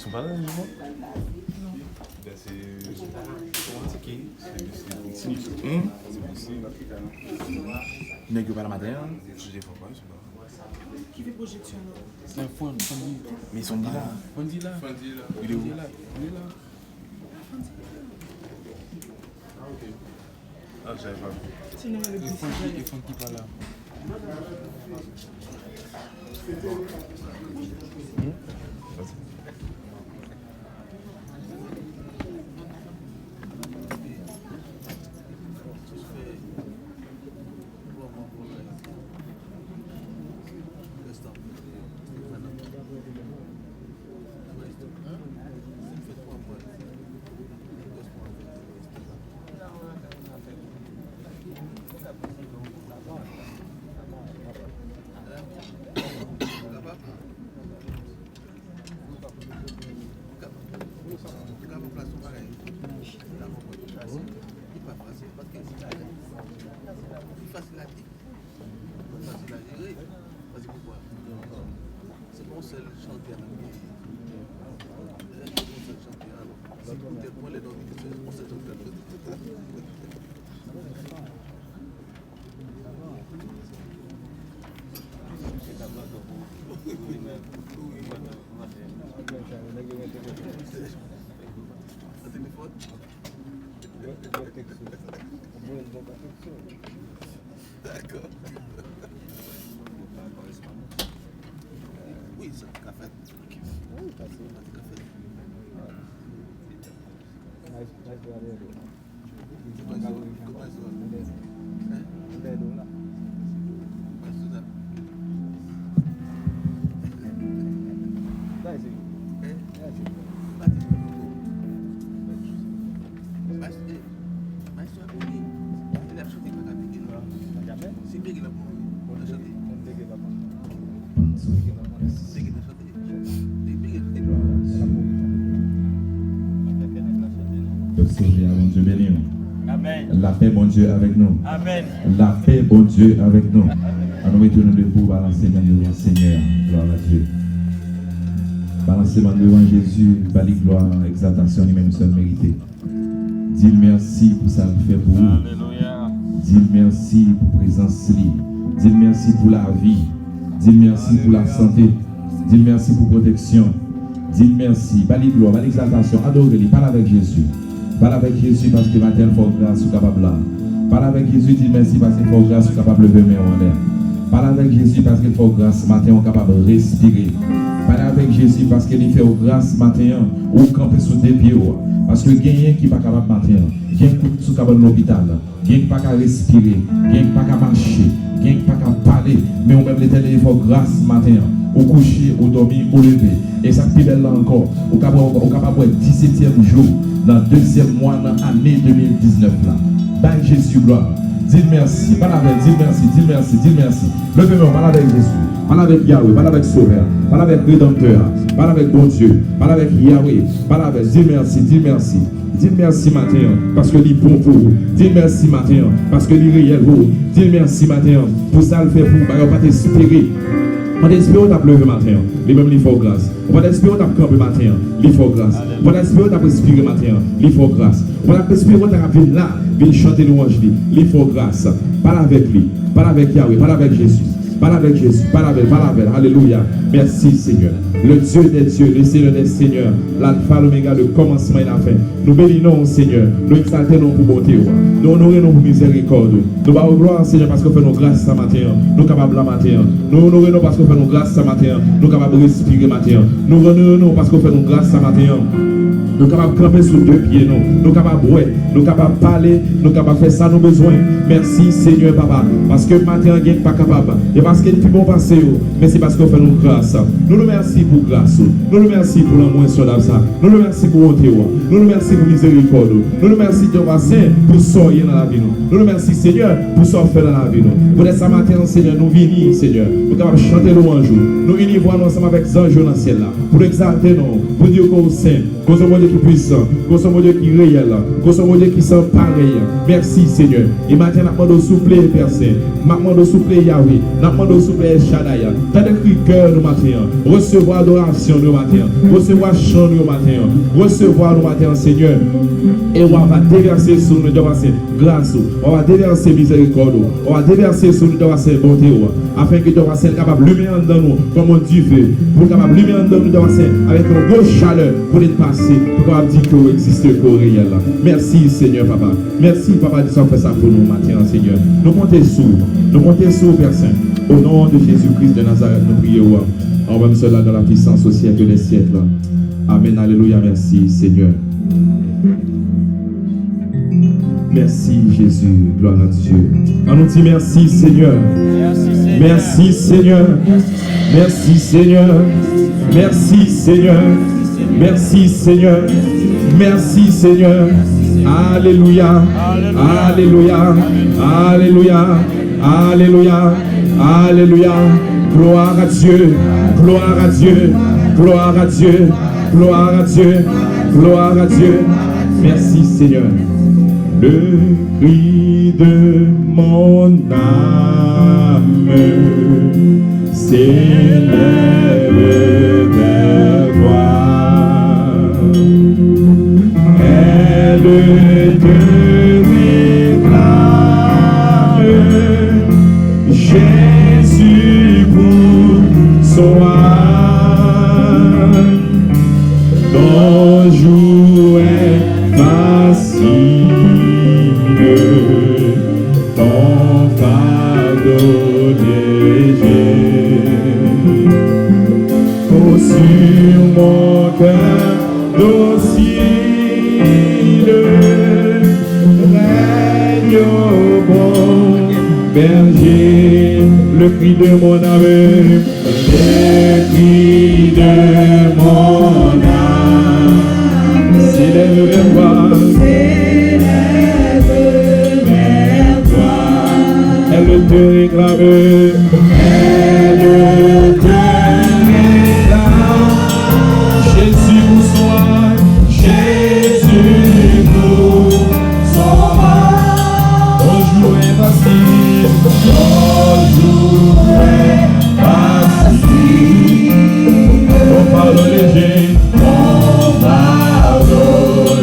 sont pas là, les gens? Non. Ben, c'est romantique. C'est possible. Il n'est que pas la matin. Je dis pourquoi, je sais pas. Qui fait projection là? C'est un fond, Mais ils sont pas là. Fondi là. Il est où? Il est là. Ah, ok. Ah, j'avais pas vu. Sinon, le Il faut qu'il pas là. D'accord. Oui, c'est un café. Oui, c'est un café. Dieu béni. Amen. La paix, bon Dieu, avec nous. Amen. La paix, bon Dieu, avec nous. À nous retourner debout, balancer main devant Seigneur. Gloire à Dieu. Balancer main devant Jésus, bali gloire, exaltation, lui-même seul mérité. Dis merci pour ça qu'il fait pour vous. Alléluia. Dis merci pour la présence. Dis merci pour la vie. Dis merci pour la santé. Dis merci pour la protection. Dis merci. Bali gloire, bali exaltation. Adorez-lui. Parle avec Jésus. Parle avec Jésus parce que matin il faut grâce ou capable là. Parle avec Jésus, dis merci parce qu'il faut grâce ou capable de lever main en l'air. Parle avec Jésus parce qu'il faut grâce matin on capable de respirer. Parle avec Jésus parce qu'il fait grâce matin ou camper sous des pieds. Parce que quelqu'un qui n'est pas capable matin, quelqu'un qui est capable de l'hôpital, quelqu'un qui n'est pas capable de respirer, quelqu'un qui n'est pas capable de marcher, quelqu'un qui n'est pas capable de parler, mais on même l'éternel il faut grâce matin. Au coucher, au dormir, au lever. Et ça plus belle là encore. Au capable de 17e jour, dans le 2e mois, dans l'année 2019 là. Bye Jésus, gloire. Dis merci, parle avec, dis merci, dis merci, dis merci. Levez-moi, parle avec Jésus, parle avec Yahweh, parle avec Sauveur, parle avec Rédempteur, parle avec bon Dieu, parle avec Yahweh, parle avec, dis merci, dis merci. Dis merci matin parce que il est bon pour vous. Dis merci matin parce que il est réel pour vous. Dis merci matin pour ça le fait pour vous. Bah, pas t'espérer. On espère que tu as levé matin, les mêmes il faut grâce. On espère que tu as campé matin, il faut grâce. On espère que tu as respiré matin, il faut grâce. On espère que tu as vu là, venir chanter louange, il faut grâce. Parle avec lui, parle avec Yahweh, parle avec Jésus. Parle avec Jésus, parle avec. Alléluia. Merci Seigneur. Le Dieu des dieux, le Seigneur des seigneurs, l'alpha, l'oméga, le commencement et la fin. Nous bénissons Seigneur, nous exaltons pour bonté, nous honorons pour miséricorde. Nous bavons gloire Seigneur parce qu'on fait nos grâces ce matin, nous capables la matin. Nous honorons parce qu'on fait nos grâces ce matin, nous capables de respirer matin. Nous honorons parce qu'on fait nos grâces ce matin. Nous sommes capables de camper sur deux pieds, nous sommes capables de nous sommes capables de parler, nous sommes capables de faire ça nous besoin. Merci Seigneur Papa, parce que matin on n'est pas capable, et parce qu'il est plus bon passé, mais c'est parce qu'on fait nos grâces. Nous nous remercions pour grâce, nous nous remercions pour l'amour sur la ça, nous nous remercions pour bonté, nous nous remercions pour miséricorde, nous nous remercions pour sortir dans la vie, nous nous remercions Seigneur pour sortir dans la vie. Pour ce matin Seigneur, nous venons Seigneur, nous sommes capables de chanter louange, nous unissons ensemble avec les anges dans le ciel là, pour exalter nous. pour dire qu'on saint, qu'on soit mon Dieu qui est puissant, qu'on soit mon Dieu qui est réel, qu'on soit mon Dieu qui sent pareil. Merci Seigneur. Et maintenant, nous demandons souffler, Père Saint. Nous demandons souffler Yahweh. Nous demandons souffler Shaddai. T'as des cris cœur nous matin. Recevoir adoration nous matin. Recevoir chant nous matin. Recevoir nous matin, Seigneur. Et on va déverser sur nous grâce. On va déverser miséricorde. On va déverser sur nous bonté. Afin que nous soyons capables de lumière dans nous comme un Dieu fait. Pour capable de lumière dans nous avec une grosse chaleur pour être passé. Pour qu'on dire qu'il existe au réel. Merci Seigneur Papa. Merci Papa de faire ça pour nous matin, Seigneur. Nous comptons sur Père Saint. Au nom de Jésus-Christ de Nazareth, nous prions. On va cela dans la puissance au siècle des siècles. Amen. Alléluia. Merci Seigneur. Merci Jésus. Gloire à Dieu. On nous dit merci Seigneur. Merci Seigneur. Merci Seigneur. Merci Seigneur. Merci Seigneur. Merci Seigneur. Alléluia. Alléluia. Alléluia. Alléluia. Alléluia. Gloire à Dieu. Gloire à Dieu. Gloire à Dieu. Gloire à Dieu. Gloire à Dieu. Merci Seigneur. Le cri de mon âme s'élève vers toi. Elle te réclame, Jésus pour son âme, ton jour est facile. Ton fardeau léger, oh, sur mon cœur docile, règne au bon berger, le cri de mon âme, le cri de mon âme, s'élève vers toi. Elle te réclame, elle te réclame, Jésus pour soi, Jésus pour soi, ton jour est facile, ton jour est facile, ton fardeau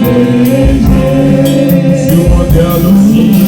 léger, sur mon cœur docile.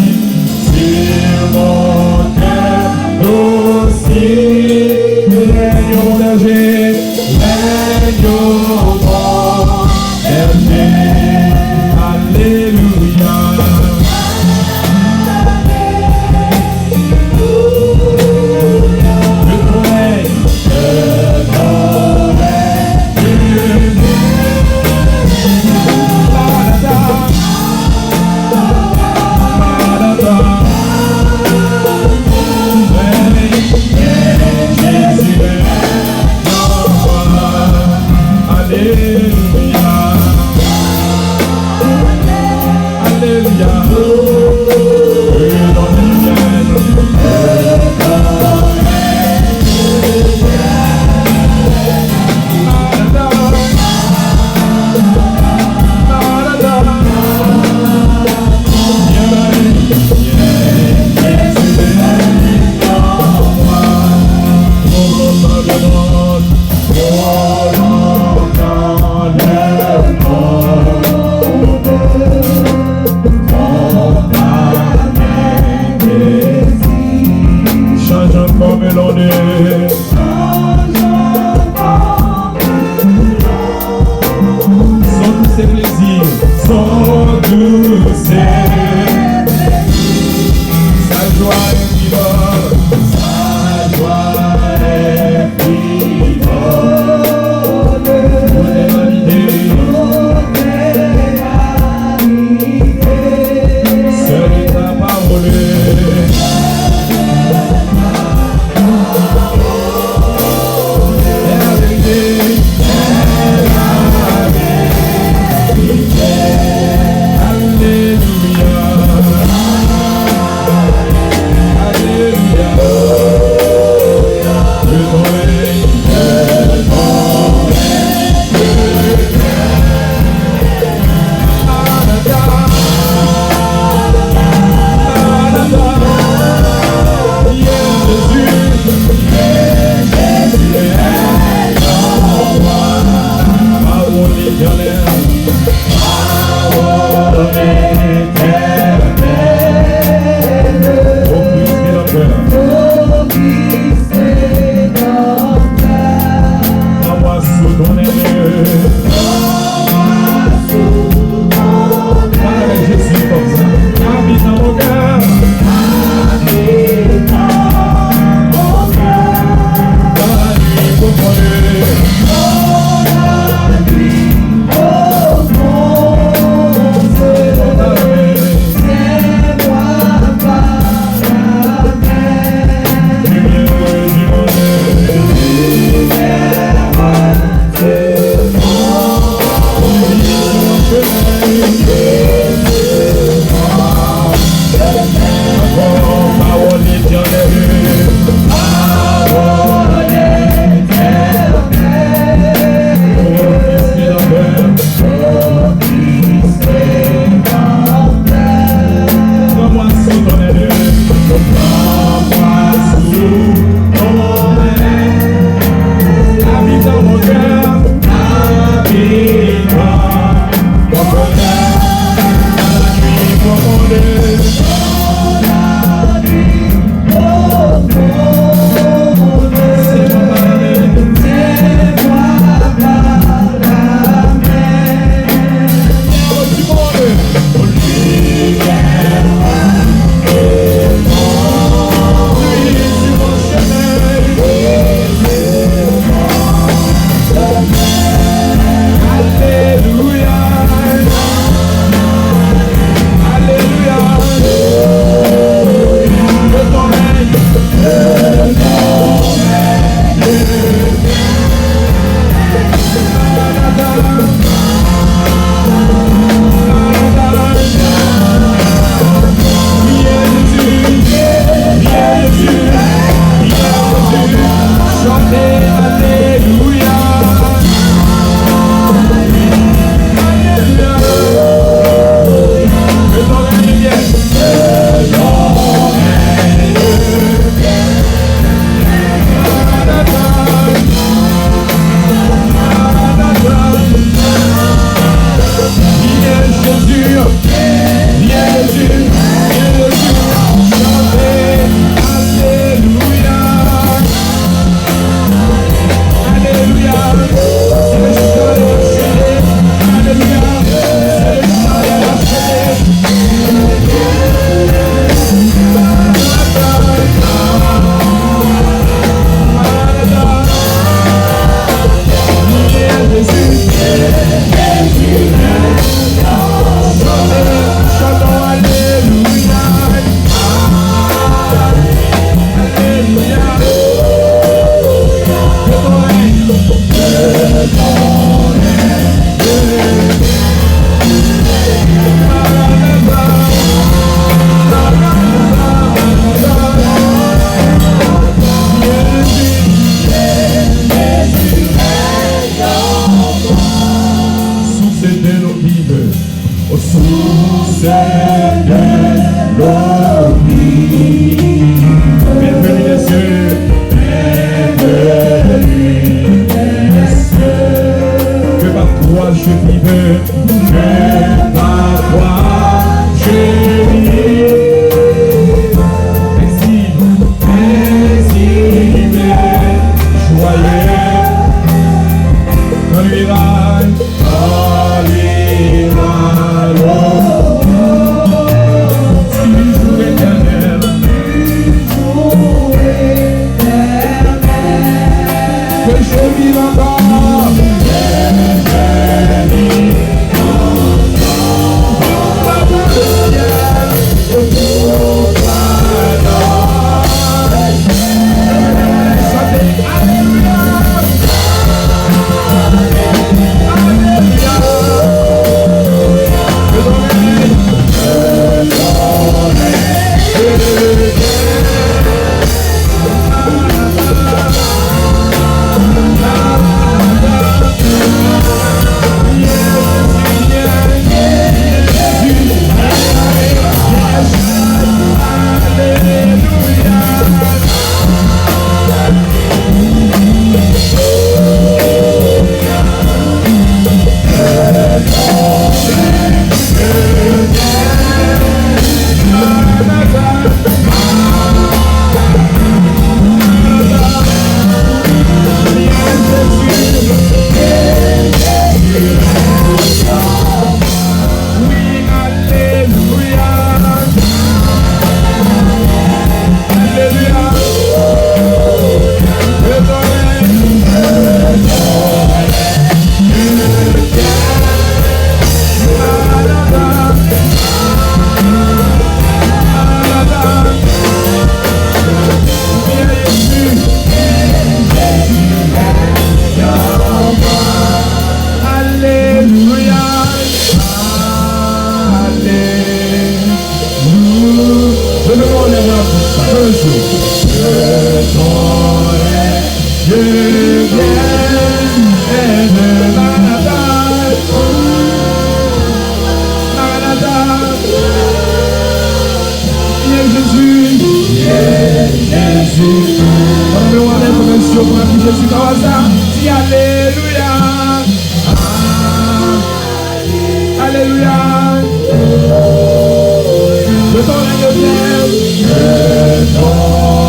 Jésus comme ça. Dis Alléluia. Alléluia. De ton règne viens. De ton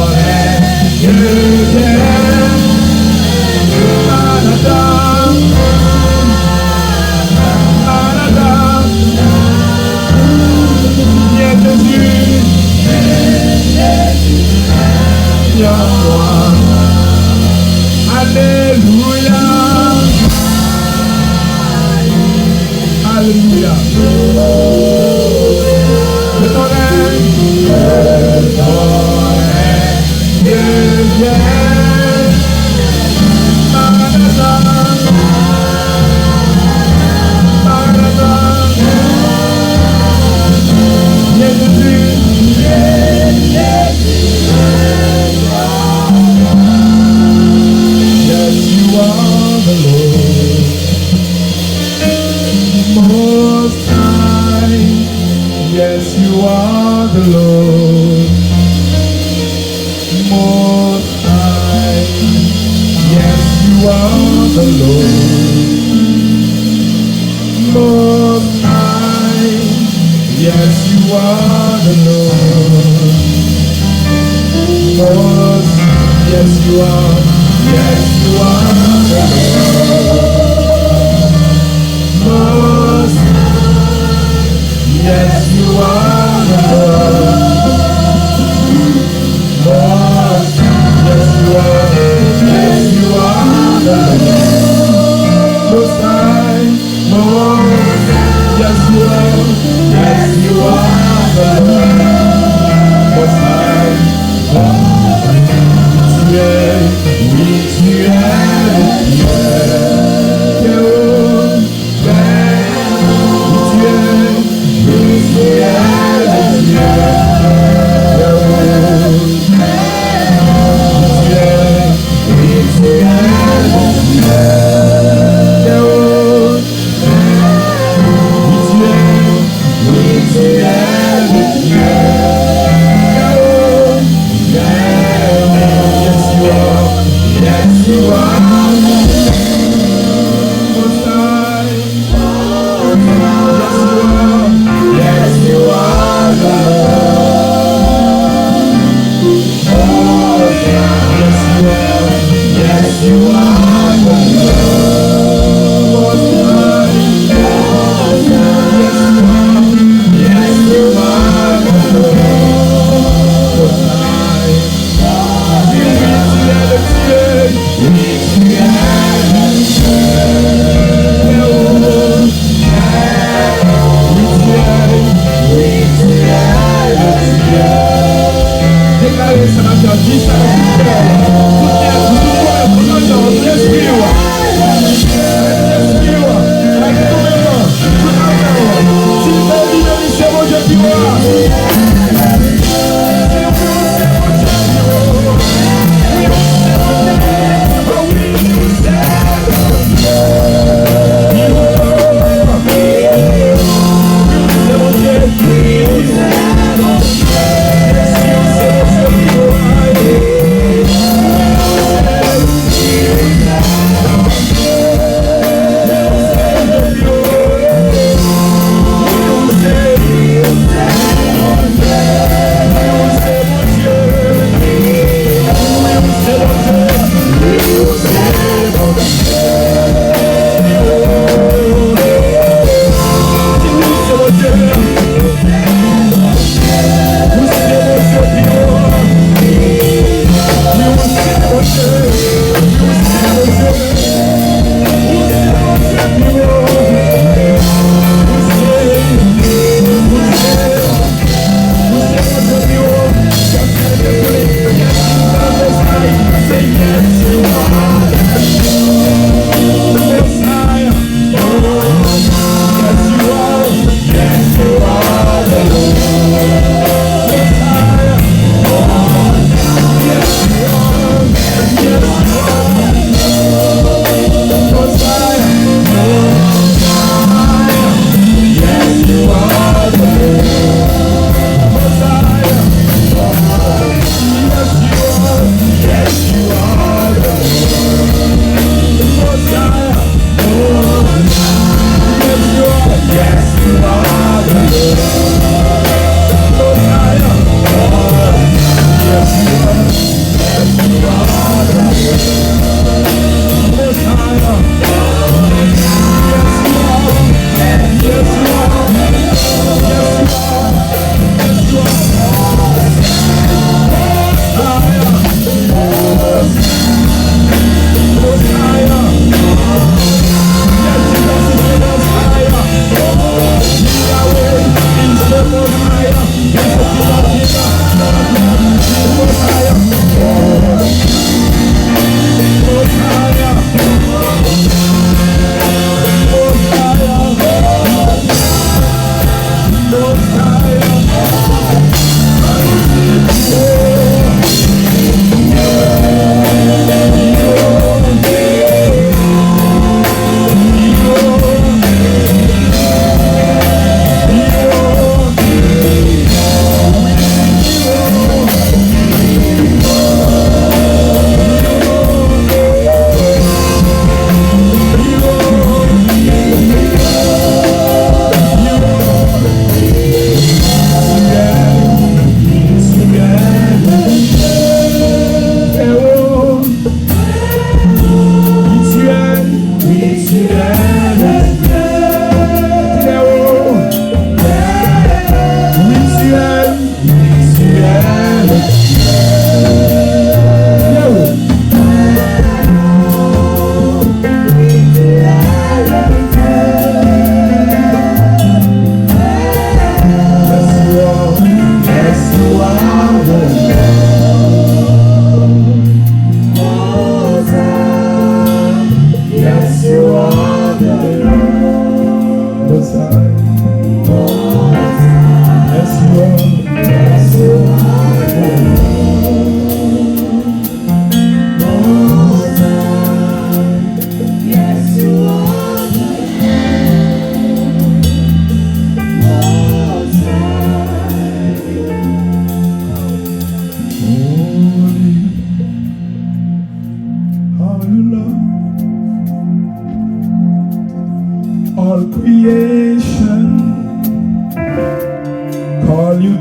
règne viens. Manada. Manada. Viens Jésus. Viens moi. Alléluia. Alléluia. De ton règne, viens. Maranatha, Maranatha. Viens Jésus. Yes, you are the Lord, Most High. Yes, you are the Lord, Most High. Yes, you are the Lord, Most High. Yes, you are the Lord, Most. Yes, you are. Yes, you are the Lord, Most. Yes, you are the Lord, Most. Yes, you are. Yes, you are the Lord, Most High, Most. Yes, you are. Yes, you are the Lord, Most High, Most. Tu es, oui, tu es le Dieu.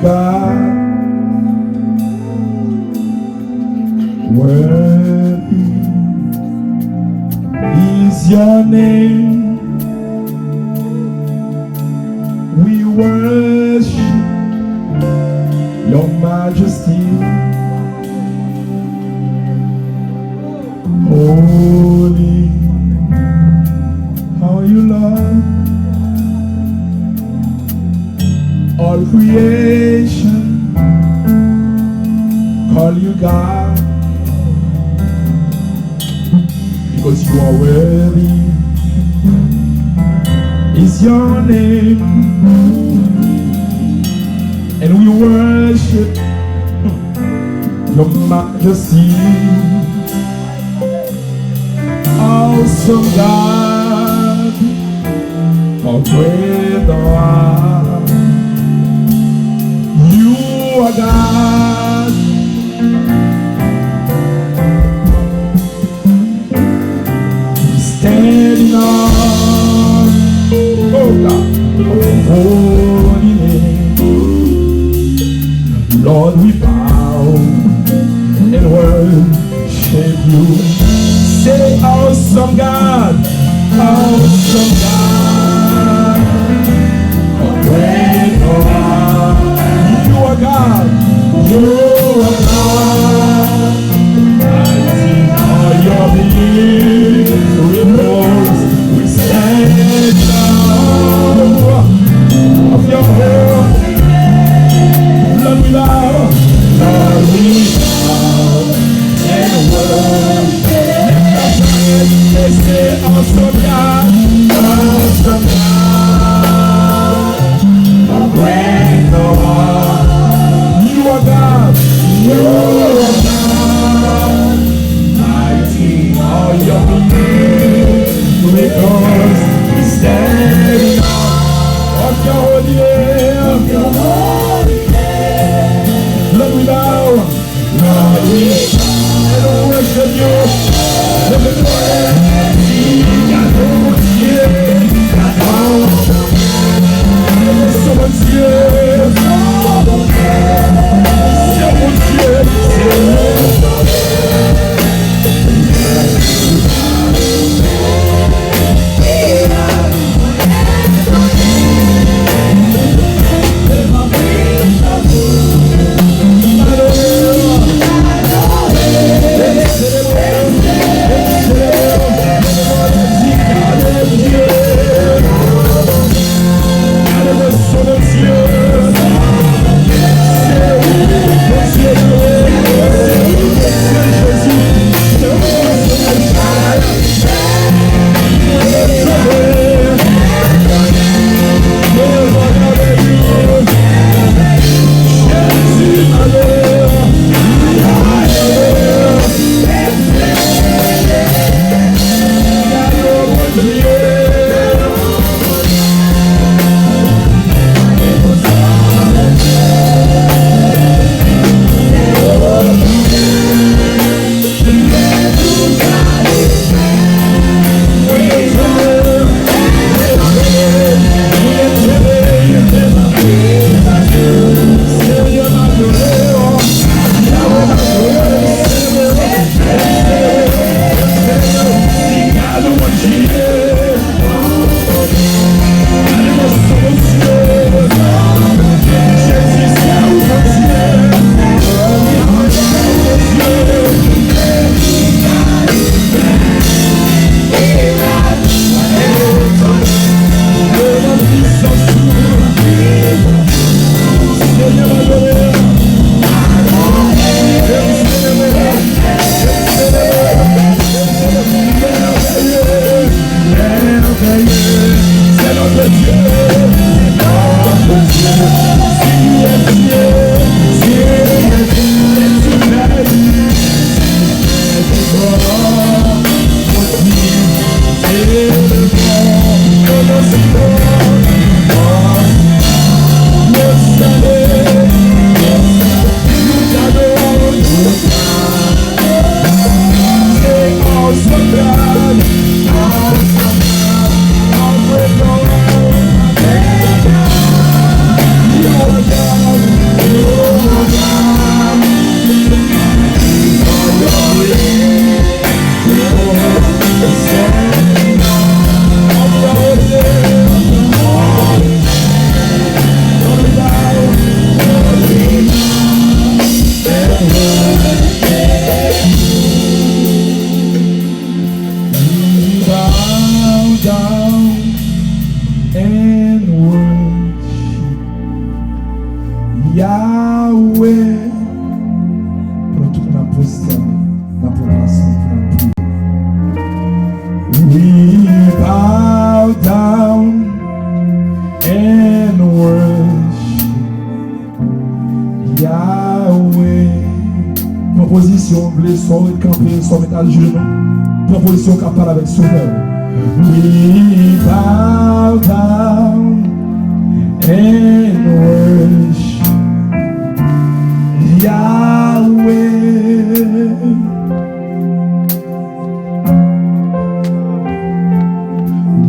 God. Worthy is your name. We worship your majesty. Holy are you, Lord. All creation call you God, because you are worthy is your name, and we worship your majesty. Awesome God, how great thou art. You are God. Standing on, oh God, your holy name. Lord, we bow and worship you. Say, awesome God, awesome God, how great thou art. You are God, you are God. Mighty are your miracles. We stand now of your holy name. Lord, we bow, Lord, we bow and worship. They say, awesome God, awesome God, how great thou art. You are God, you are God. Mighty are your miracles. We stand in awe of your holy name. Lord, we bow, Lord, we bow and worship you. Let the glory We bow down and worship Yahweh. Proposition, blé, soit de camper, soit mettre à genoux. Proposition capable avec Sauveur. We bow down and worship Yahweh.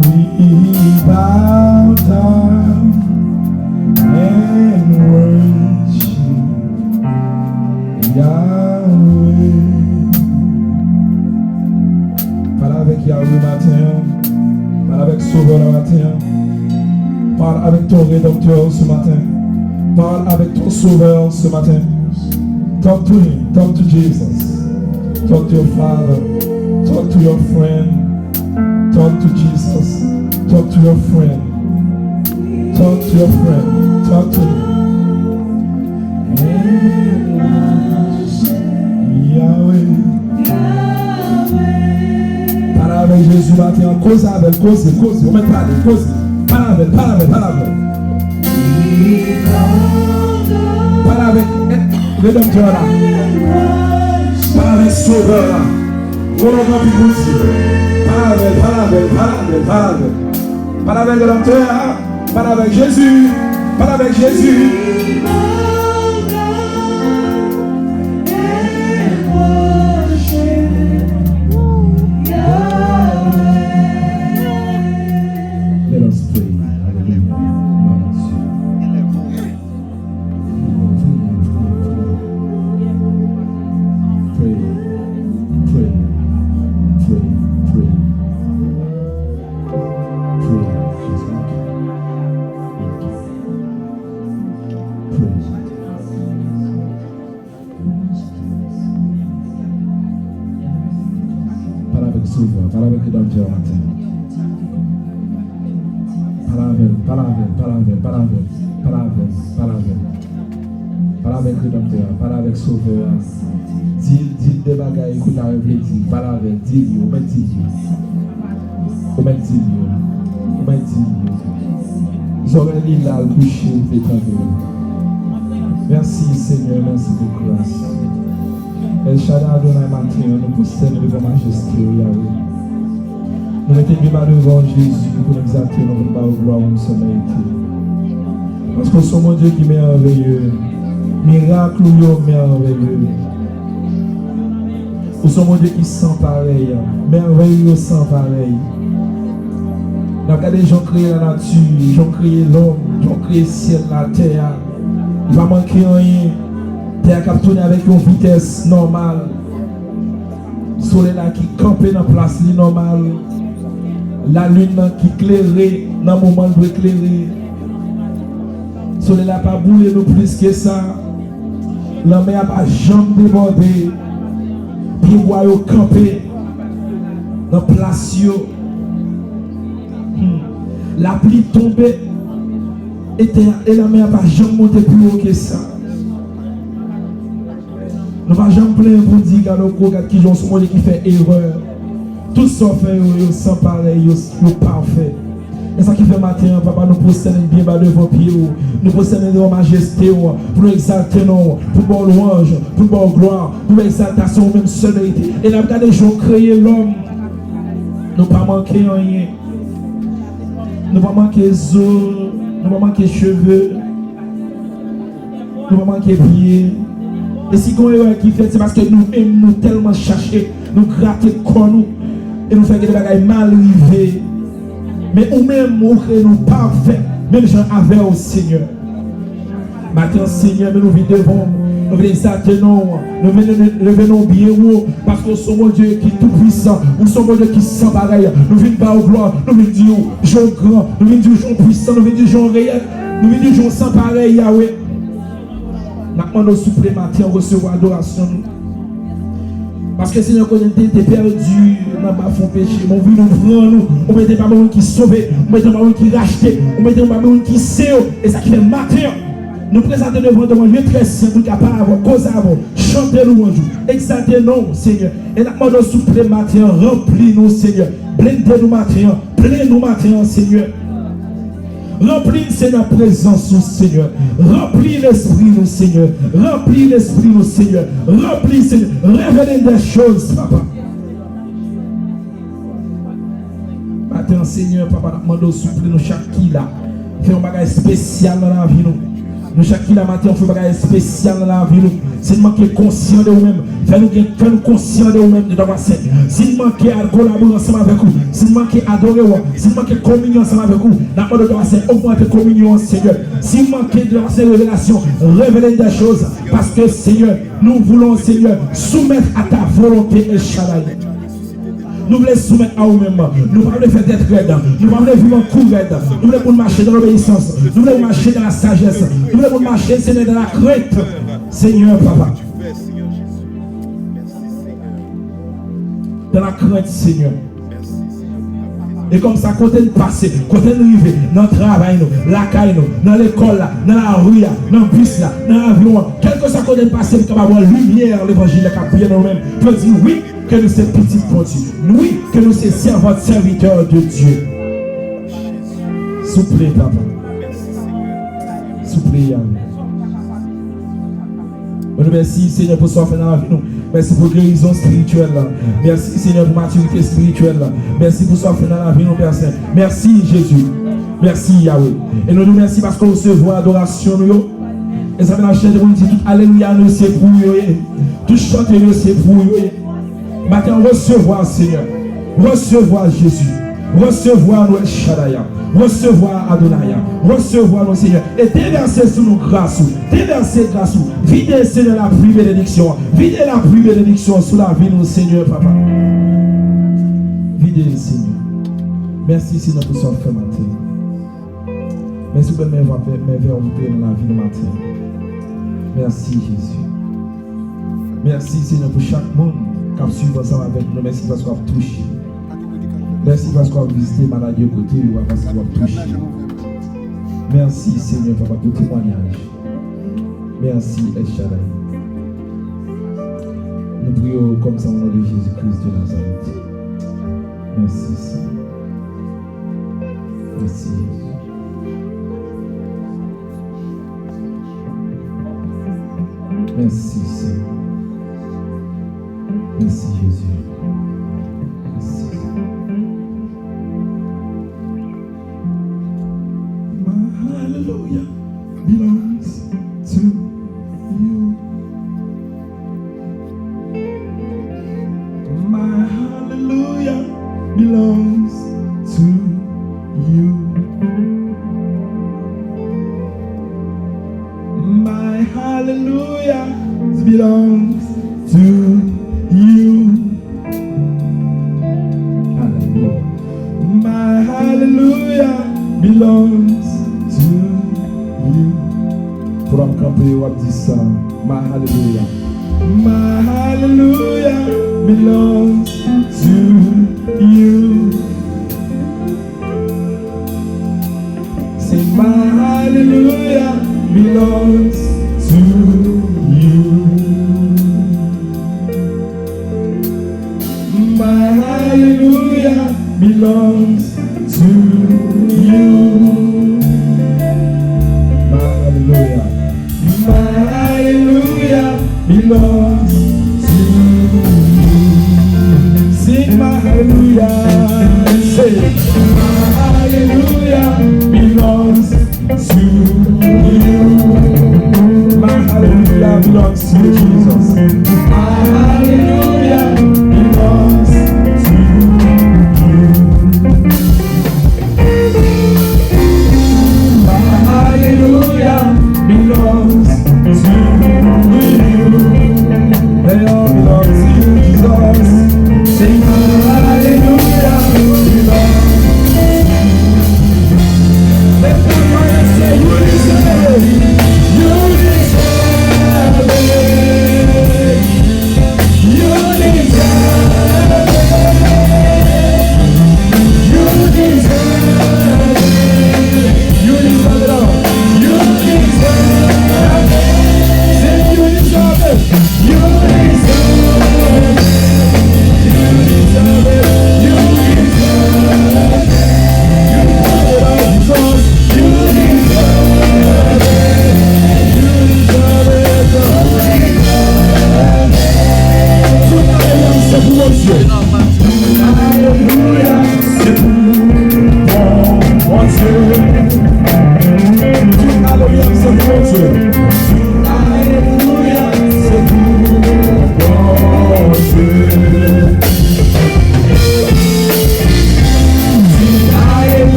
We bow down and worship Yahweh. Parle avec Yahweh matin, parle avec Sauveur le matin, parle avec ton Rédempteur ce matin, parle avec ton Sauveur ce matin. Talk to him, talk to Jesus, talk to your Father, talk to your friend. Talk to Jesus. Talk to your friend. Talk to your friend. Talk to him. Yahweh. Parle avec Jésus matin. Cause avec, cause. On met parler, cause. Parle avec. Parle avec Rédempteur là. Parle avec Sauveur là. On va plus vous Parle avec Rédempteur, parle avec Jésus, parle avec Jésus. Let us pray. Parle avec Rédempteur matin. Parle avec Rédempteur, parle avec Sauveur. Dis des bagailles, écoute la réflexion. Parle avec, dis-lui, on met Ils auraient l'île là, le coucher, le merci Seigneur, merci de grâce. El Shaddai Adonai matin, nous posternons devant majesté, Yahweh. Nous mettons bien devant Jésus pour nous exalter notre gloire où nous sommes mérités. Parce que c'est mon Dieu qui est merveilleux. Miracle merveilleux. Nous sommes mon Dieu qui sent pareil. Merveilleux sans pareil. Nous avons des gens créés la nature, ils ont créé l'homme, ils ont créé le ciel, la terre. Il ne va manquer rien. Terre qui a tourné avec une vitesse normale. Le soleil là qui campait dans la place normale. La lune qui éclairait dans le moment de éclairer. Le soleil n'a pas boulé nous plus que ça. La mer n'a pas jamais débordé. Puis il voit camper dans la place. La pluie tombait et la mer n'a pas jamais monté plus haut que ça. Nous ne pouvons jamais plaindre pour dire qu'il y a des gens qui fait erreur. Tout ça fait sans pareil, parfait. Et ça qui fait matin, papa, nous procédons bien bas devant pied, nous procédons devant majesté, pour nous exalter, pour bon louange, pour bon gloire, pour exaltation, même soleilité. Et là, regardez, j'ai créé l'homme. Nous ne pas manquer rien. Nous ne pas manquer os, nous ne pas manquer cheveux, nous ne pas manquer pieds. Et si qu'on est qui fait, c'est parce que nous-mêmes nous tellement chercher, nous gratter quoi nous, et nous faire des bagages mal arrivés. Mais nous-mêmes, nous parfaits, même gens avec au Seigneur. Maintenant, Seigneur, nous venons devant, nous venons exalter, nous venons bien haut, parce que nous sommes un Dieu qui est tout puissant, nous sommes un Dieu qui sent pareil, nous venons bas au gloire, nous venons dire, Jean grand, nous venons dire, Jean puissant, nous venons dire, Jean réel, nous venons dire, Jean sans pareil, Yahweh. Nous avons supplémentaires à recevoir l'adoration. Parce que Seigneur, quand on était perdu, on n'a pas fait péché. On veut nous prendre, on mettait pas monde qui sauvé, on mettait pas monde qui racheté, on mettait pas monde qui sait. Et ça qui fait matin, nous présentons devant Dieu très simple, capable, cause avant, chanter louange, exalter nous, Seigneur. Et nous demandons souple matin, remplis-nous, Seigneur. Blindez-nous matin, plein-nous matin, Seigneur. Remplis, Seigneur, présence, nous, Seigneur. Remplis l'esprit, nous, Seigneur. Remplis l'esprit, nous, Seigneur. Remplis, Seigneur. Révèle des choses, Papa. Matin, Seigneur, Papa, nous demandons souple nous chaque qui là. Fais un bagage spécial dans la vie, nous. Nous, chaque qui là, matin, on fait un bagage spécial dans la vie, nous. Si nous manquons conscient de nous-mêmes, fais-nous conscient de nous-mêmes de ta passé. Si nous manquons à collaborer ensemble avec vous, si nous manquons à adorer, si nous manquons communion ensemble avec vous, nous devons augmenter la communion, Seigneur. Si nous manquons de ces révélations, révéler des choses, parce que, Seigneur, nous voulons, Seigneur, soumettre à ta volonté, El Shaddai. Nous voulons soumettre à nous-mêmes. Nous voulons faire d'être raide. Nous voulons vivre en coup raide. Nous voulons marcher dans l'obéissance. Nous voulons marcher dans la sagesse. Nous voulons marcher, Seigneur, dans la crainte. Seigneur, Papa. Dans la crainte, Seigneur. Et comme ça, quand elle passe, quand elle arrive, dans le travail, la caille, dans l'école, dans la rue, dans le bus, dans l'avion, quel que soit quand elle passe, comme avoir lumière, l'évangile, qui a dans nous-mêmes, pour dire oui, que nous sommes petits pour Dieu. Oui, que nous sommes servants, serviteurs de Dieu. Souple, Papa. Souple, Yann. Merci, Seigneur, pour ce fait dans la vie. Merci pour guérison spirituelle. Merci, Seigneur, pour maturité spirituelle. Merci pour ce fait dans la vie, Père Saint. Merci, Jésus. Merci, Yahweh. Et nous nous remercions parce qu'on recevons l'adoration. Et ça fait la chaîne de nous dire tout Alléluia, nous c'est pour eux. Tout chanter, nous c'est pour eux. Maintenant, recevoir, Seigneur. Recevoir Jésus. Recevoir nous, El Shaddai. Recevoir Adonai. Recevoir nos Seigneur. Et déverser sur nous grâce. Déverser grâce. Vider, Seigneur, la pluie bénédiction. Vider la pluie bénédiction sur la vie de nos Seigneur, Papa. Vider, Seigneur. Merci, Seigneur, pour ce fait matin. Merci pour mes vers vous dans la vie de matin. Merci, Jésus. Merci, Seigneur, pour chaque monde qui a suivi ensemble avec nous. Merci parce qu'on a touché. Merci parce qu'on a visité maladie au côté, parce qu'on a touché. Merci, Seigneur, Papa, pour le témoignage. Merci, El Shaddai. Nous prions comme ça au nom de Jésus-Christ de Nazareth. Merci, Seigneur. Merci. Merci, Seigneur. Merci, Jésus. Merci. My hallelujah belongs to you. My hallelujah belongs to you. My hallelujah belongs to you. Hallelujah. My hallelujah belongs to you. Pour me camper ou dire ça, my hallelujah. My hallelujah belongs to you. Say my hallelujah belongs to you. My hallelujah belongs to you. My hallelujah. My hallelujah belongs to you. Sing my hallelujah. Say my hallelujah belongs to you. My hallelujah belongs to Jesus. My hallelujah belongs to you.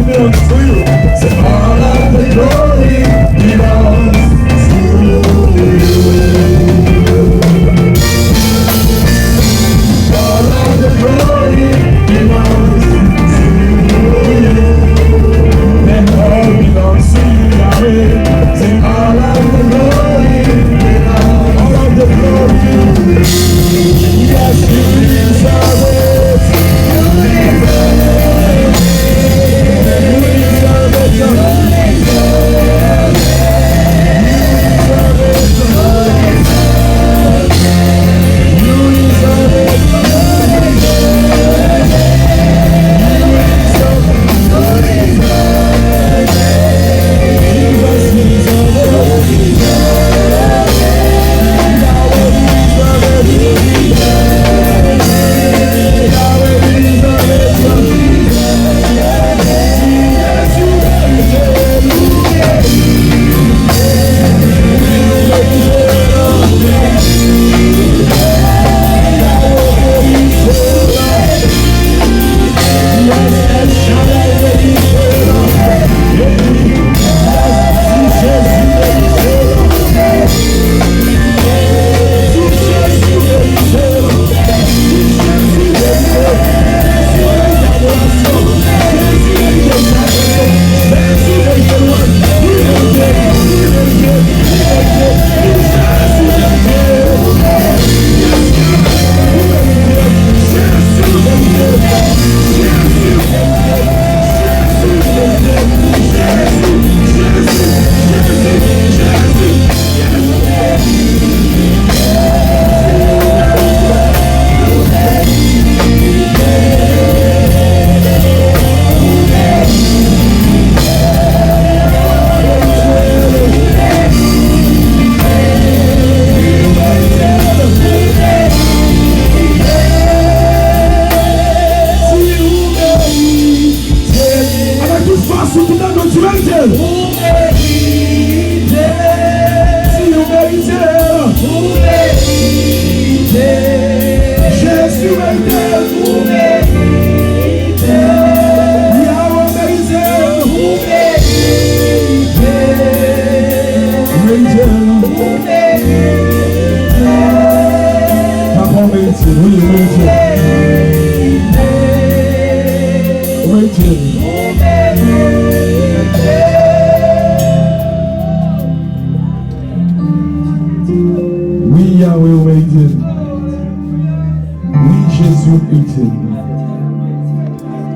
glory belongs to you. Say all of the glory belongs to you. All of the glory belongs to you. Then all belongs to you, Yahweh. Say all of the glory belongs. All of the glory. Yes, you deserve it. You deserve it. You deserve it. You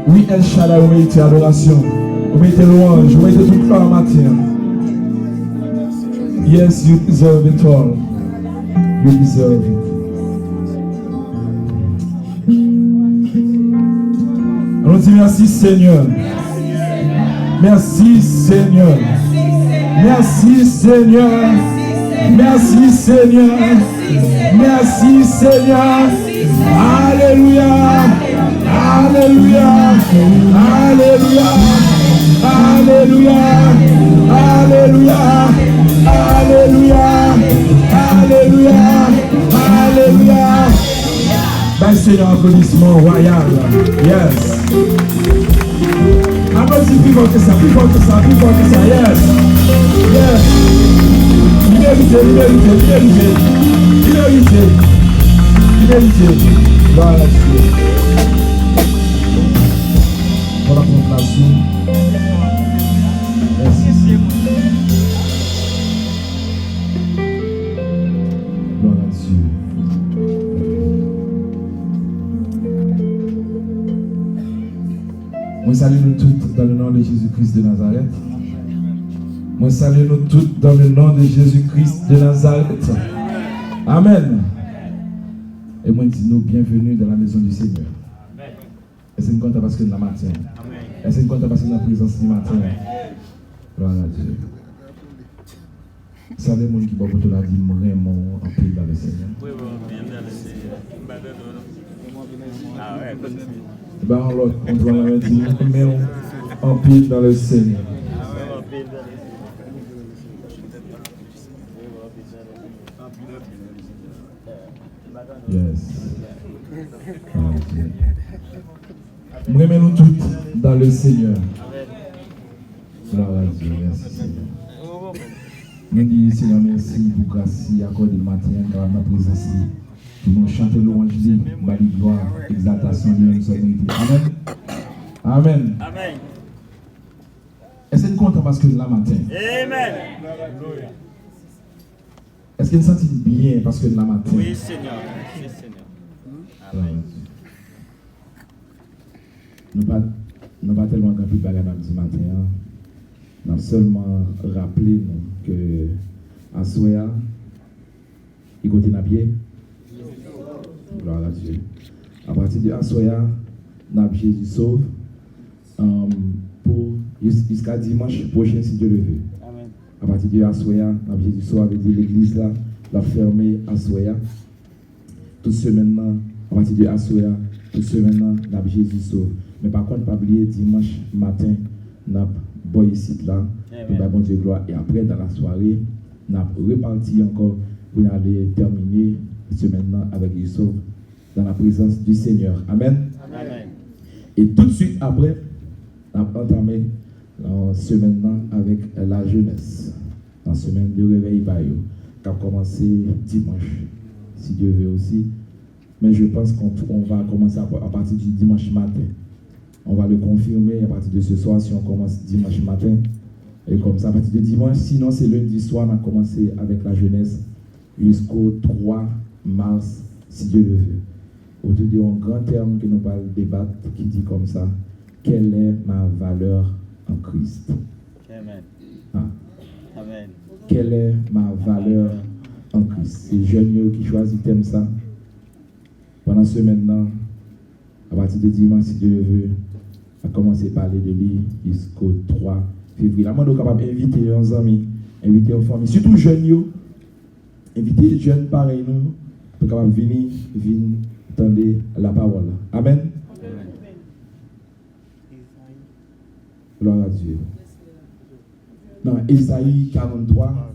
Oui, El Shaddai, vous méritez adoration, vous méritez louange, vous méritez toute gloire matin. Yes, you deserve it all. You deserve it. On dit merci Seigneur. Merci Seigneur. Merci Seigneur. Merci Seigneur. Merci Seigneur. Alléluia. Alléluia. Alléluia. Alléluia. Alléluia. Alléluia. Alléluia. Alléluia. Ben Seigneur, applaudissement royal. Yes. Applaudissez plus fort que ça, plus fort que ça, plus fort que ça. Yes. Yes. Liberté. Gloire à Dieu. Voilà pour la soupe. Merci. Gloire à Dieu. Moi salue nous toutes dans le nom de Jésus-Christ de Nazareth. Moi salue nous toutes dans le nom de Jésus-Christ de Nazareth. Amen. Et moi dis nous bienvenue dans la maison du Seigneur. Et c'est une compte parce que nous la matin. Et c'est une compte parce que nous la présence du matin. Gloire à Dieu. Vous savez, les gens qui vont vous la dire, vraiment en pays dans le Seigneur. Oui, bien dans le Seigneur. Ah ouais, ben on doit dire, mais en pays dans le Seigneur. Yes. Nous remettons nous toutes dans le Seigneur. Gloire à Dieu, merci Seigneur. Nous disons Seigneur, merci pour grâce accordée le matin, car ma présence, pour nous chanter louange, bali gloire, exaltation, nous sommes mérités. Amen. Amen. Amen. Est-ce que vous êtes content parce que là matin? Amen. Est-ce que vous vous sentez bien parce que là matin? Oui, Seigneur. Merci, Seigneur. Amen. Nous pas tellement grand plus bagarre ce matin. Nous avons seulement rappelé que à Soya, il continue à pied. Gloire à Dieu. À partir de Asoya, nous avons Jésus sauve pour jusqu'à dimanche prochain si Dieu le veut. Amen. À partir de Asoya, nous avons Jésus sauve avec l'église là, la fermée Asoya. Toute semaine là, à partir de Asoya, toute semaine là, nous avons Jésus sauve. Mais par contre, pas oublier dimanche matin, nous avons boy ici là, pour la bonne Dieu gloire. Et après, dans la soirée, nous avons reparti encore pour aller terminer ce maintenant avec Yusuf dans la présence du Seigneur. Amen. Amen. Et tout de suite après, nous avons entamé ce maintenant avec la jeunesse. Dans la semaine de réveil Bayo, qui a commencé dimanche, si Dieu veut aussi. Mais je pense qu'on va commencer à partir du dimanche matin. On va le confirmer à partir de ce soir si on commence dimanche matin. Et comme ça, à partir de dimanche, sinon c'est lundi soir, on a commencé avec la jeunesse jusqu'au 3 mars, si Dieu le veut. Autour d'un grand terme que nous allons débattre qui dit comme ça, quelle est ma valeur en Christ? Amen. Ah. Amen. Quelle est ma valeur en Christ? C'est jeune qui choisit le thème ça. Pendant ce maintenant, à partir de dimanche, si Dieu le veut, à commencer à parler de lui jusqu'au 3 février. Là, nous sommes capables d'inviter nos amis, inviter nos familles, surtout jeunes, inviter les jeunes pareils, nous, pour capables de venir entendre la parole. Amen. Gloire à Dieu. Dans Ésaïe 43,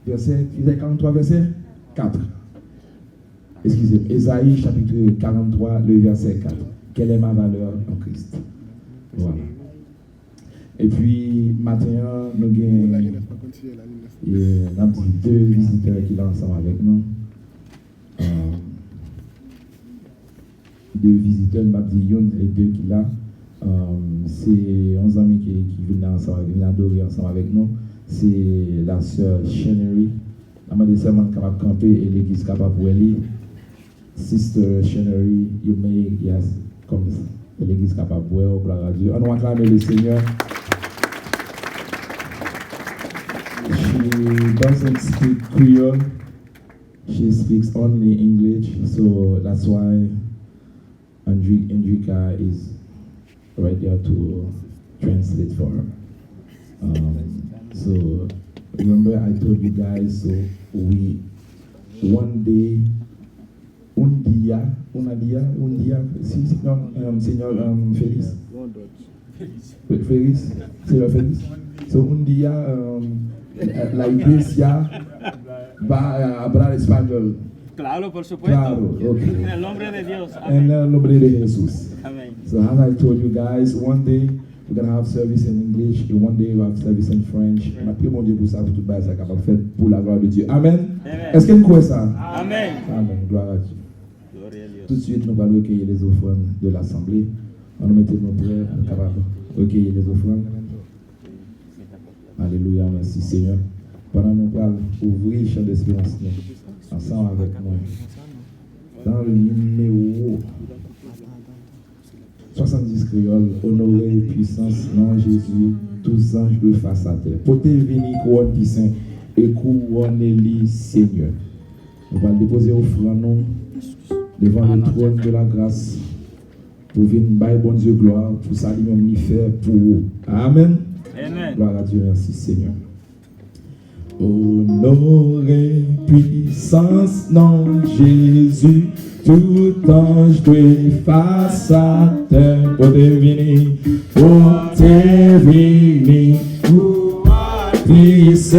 verset 4. Excusez-moi, Ésaïe chapitre 43, le verset 4. Quelle est ma valeur en Christ? Voilà. Et puis, maintenant, nous avons deux visiteurs qui sont ensemble avec nous. Deux visiteurs, Youn et deux qui là. C'est 11 amis qui viennent ensemble, qui viennent adorer ensemble avec nous. C'est la sœur Chenery. La mère de seulement capable de camper et l'église capable pour elle. Sister Chenery, you may, yes, comme l'église capable pour elle, gloire à Dieu. On va acclamer le Seigneur. She doesn't speak Creole. She speaks only English, so that's why Andrika is right there to translate for her. So remember I told you guys, so we one day un día, Señor Félix. Félix, Señor Félix. So un día la iglesia va a hablar español. Claro, por supuesto. Claro, okay. En el nombre de Dios. En Amén. el nombre de Jesús. Amén. So as I told you guys, one day we're gonna have service in English, and one day we'll have service in French. On a prié mon Dieu pour ça, pour tout le monde, ça capable de faire pour la gloire de Dieu. Amen. Amen. Est-ce que vous croyez ça? Amen. Amen. Gloire à Dieu. Gloria a Dios. Tout de suite, nous allons recueillir les offrandes de l'Assemblée. On nous mettait nos prières, on est capable de recueillir les offrandes. Alléluia, merci Seigneur. Pendant nous allons ouvrir le champ d'espérance ensemble avec moi. Dans le numéro 70 créoles, honoré, puissance, non Jésus, tous anges de face à terre. Portez venir couronne du Saint et couronnez-les Seigneur. On va déposer offrande devant le trône de la grâce pour venir bailler bon Dieu gloire, pour ça lui-même faire pour vous. Amen. Amen. Gloire à Dieu, merci Seigneur. Honoré, puissance, non Jésus, tout ange de face à terre, pour devenir, puissant,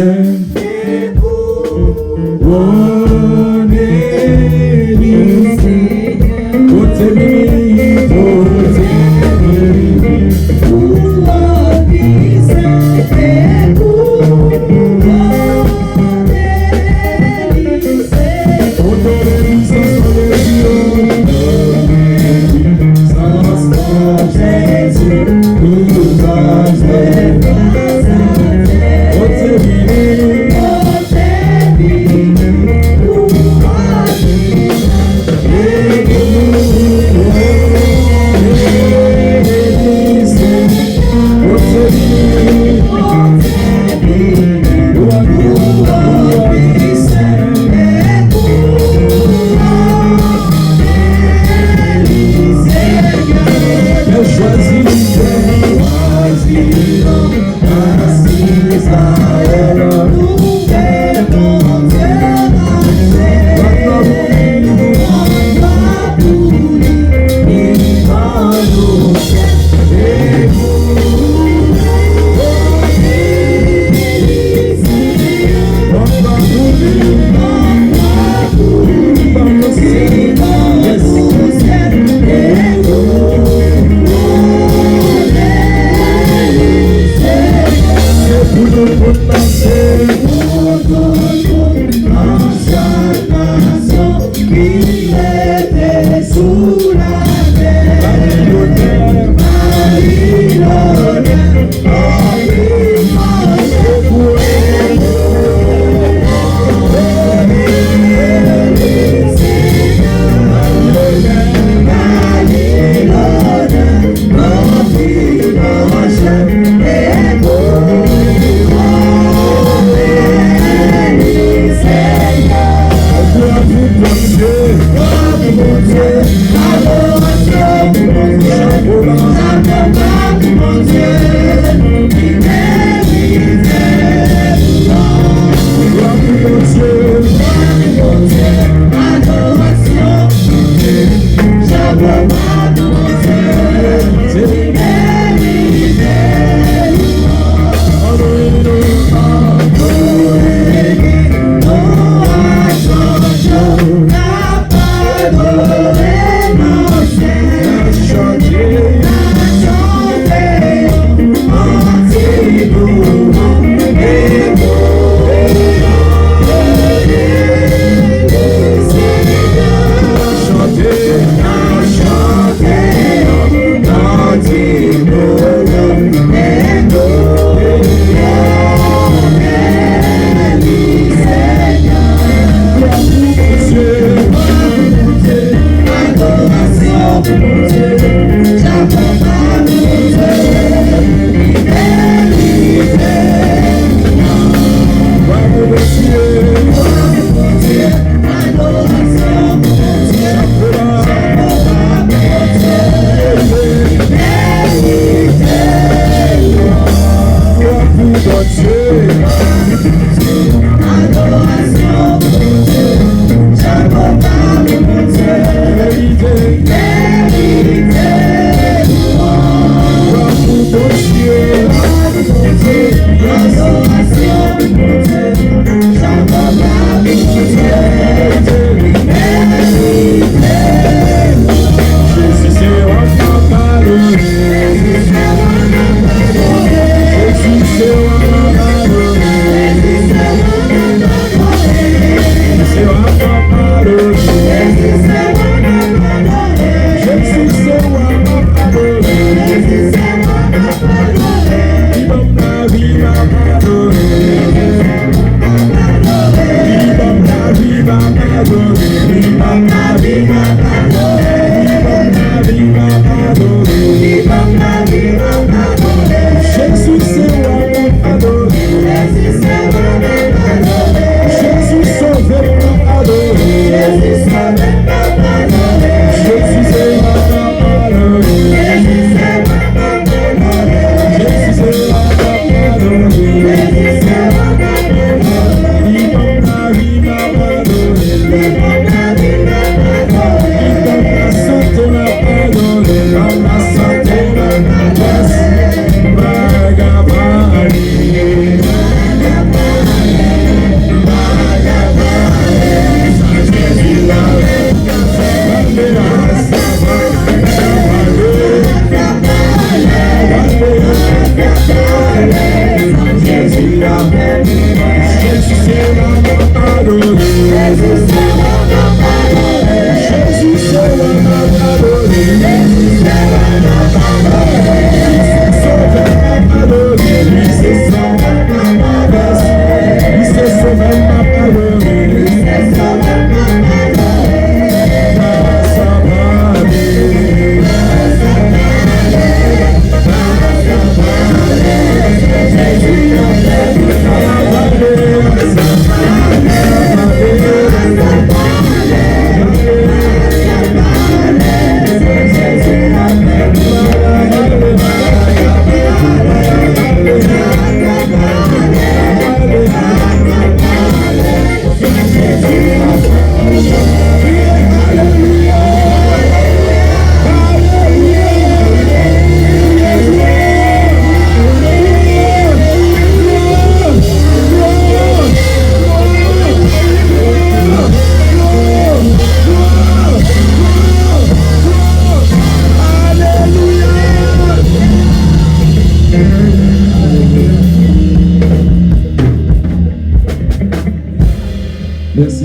Santé,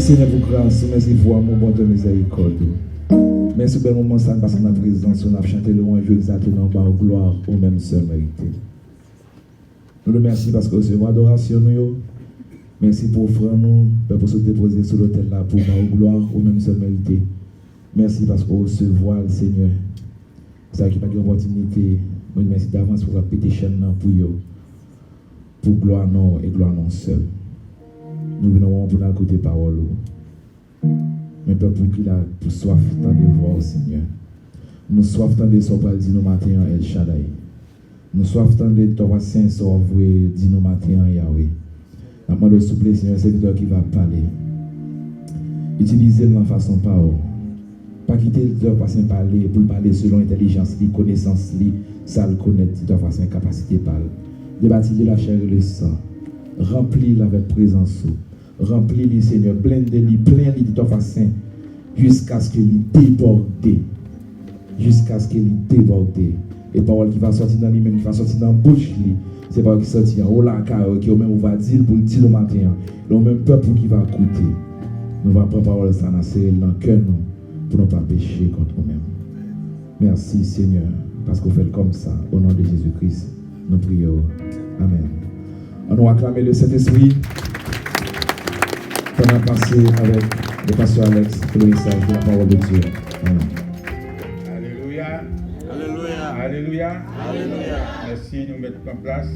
Seigneur pour grâce, merci pour amour, bonté, miséricorde. Merci pour le moment ça passe dans la présence, on a chanté le louange, exalté, en gloire au même seul mérité. Nous le remercions parce que recevoir adoration nous. Merci pour offrir nous, pour se déposer sur l'autel là, pour avoir gloire au même seul mérité. Merci parce que recevoir le Seigneur. C'est ça qui n'a pas d'opportunité. Nous merci d'avance pour répéter chaîne pour vous. Pour gloire non et gloire non seul. Nous venons pour nous côté parole. Mais peuple qui a pour soif tant de voir au Seigneur. Nous soif tant de soir dire nous matin El Shaddai. Nous soif tant de toi saint soir vouer dire nous matin Yahweh. La demande de souple Seigneur, c'est serviteur qui va parler. Utilisez-le en façon parole. Pas quitter le façon parler pour parler selon l'intelligence, la connaissance, ça le connaître de façon capacité de parler. Débattre de la chair et le sang. Remplis-le avec présence. Remplis-le, Seigneur. Blinde-le, plein-le de ta façon. Jusqu'à ce qu'il déborde. Jusqu'à ce qu'il déborde. Et parole qui va sortir dans lui-même, qui va sortir dans la bouche, c'est pas qui sortir en haut là, qui au même on va dire pour le dire le matin. Le même peuple qui va écouter. Nous va prendre parole ça dans le cœur pour ne pas pécher contre nous-mêmes. Merci Seigneur, parce qu'on fait comme ça. Au nom de Jésus-Christ, nous prions. Amen. On nous acclame le Saint-Esprit. On a passé avec le pasteur Alex pour le message de la parole de Dieu. Amen. Alléluia. Alléluia. Alléluia. Alléluia. Merci de nous mettre en place.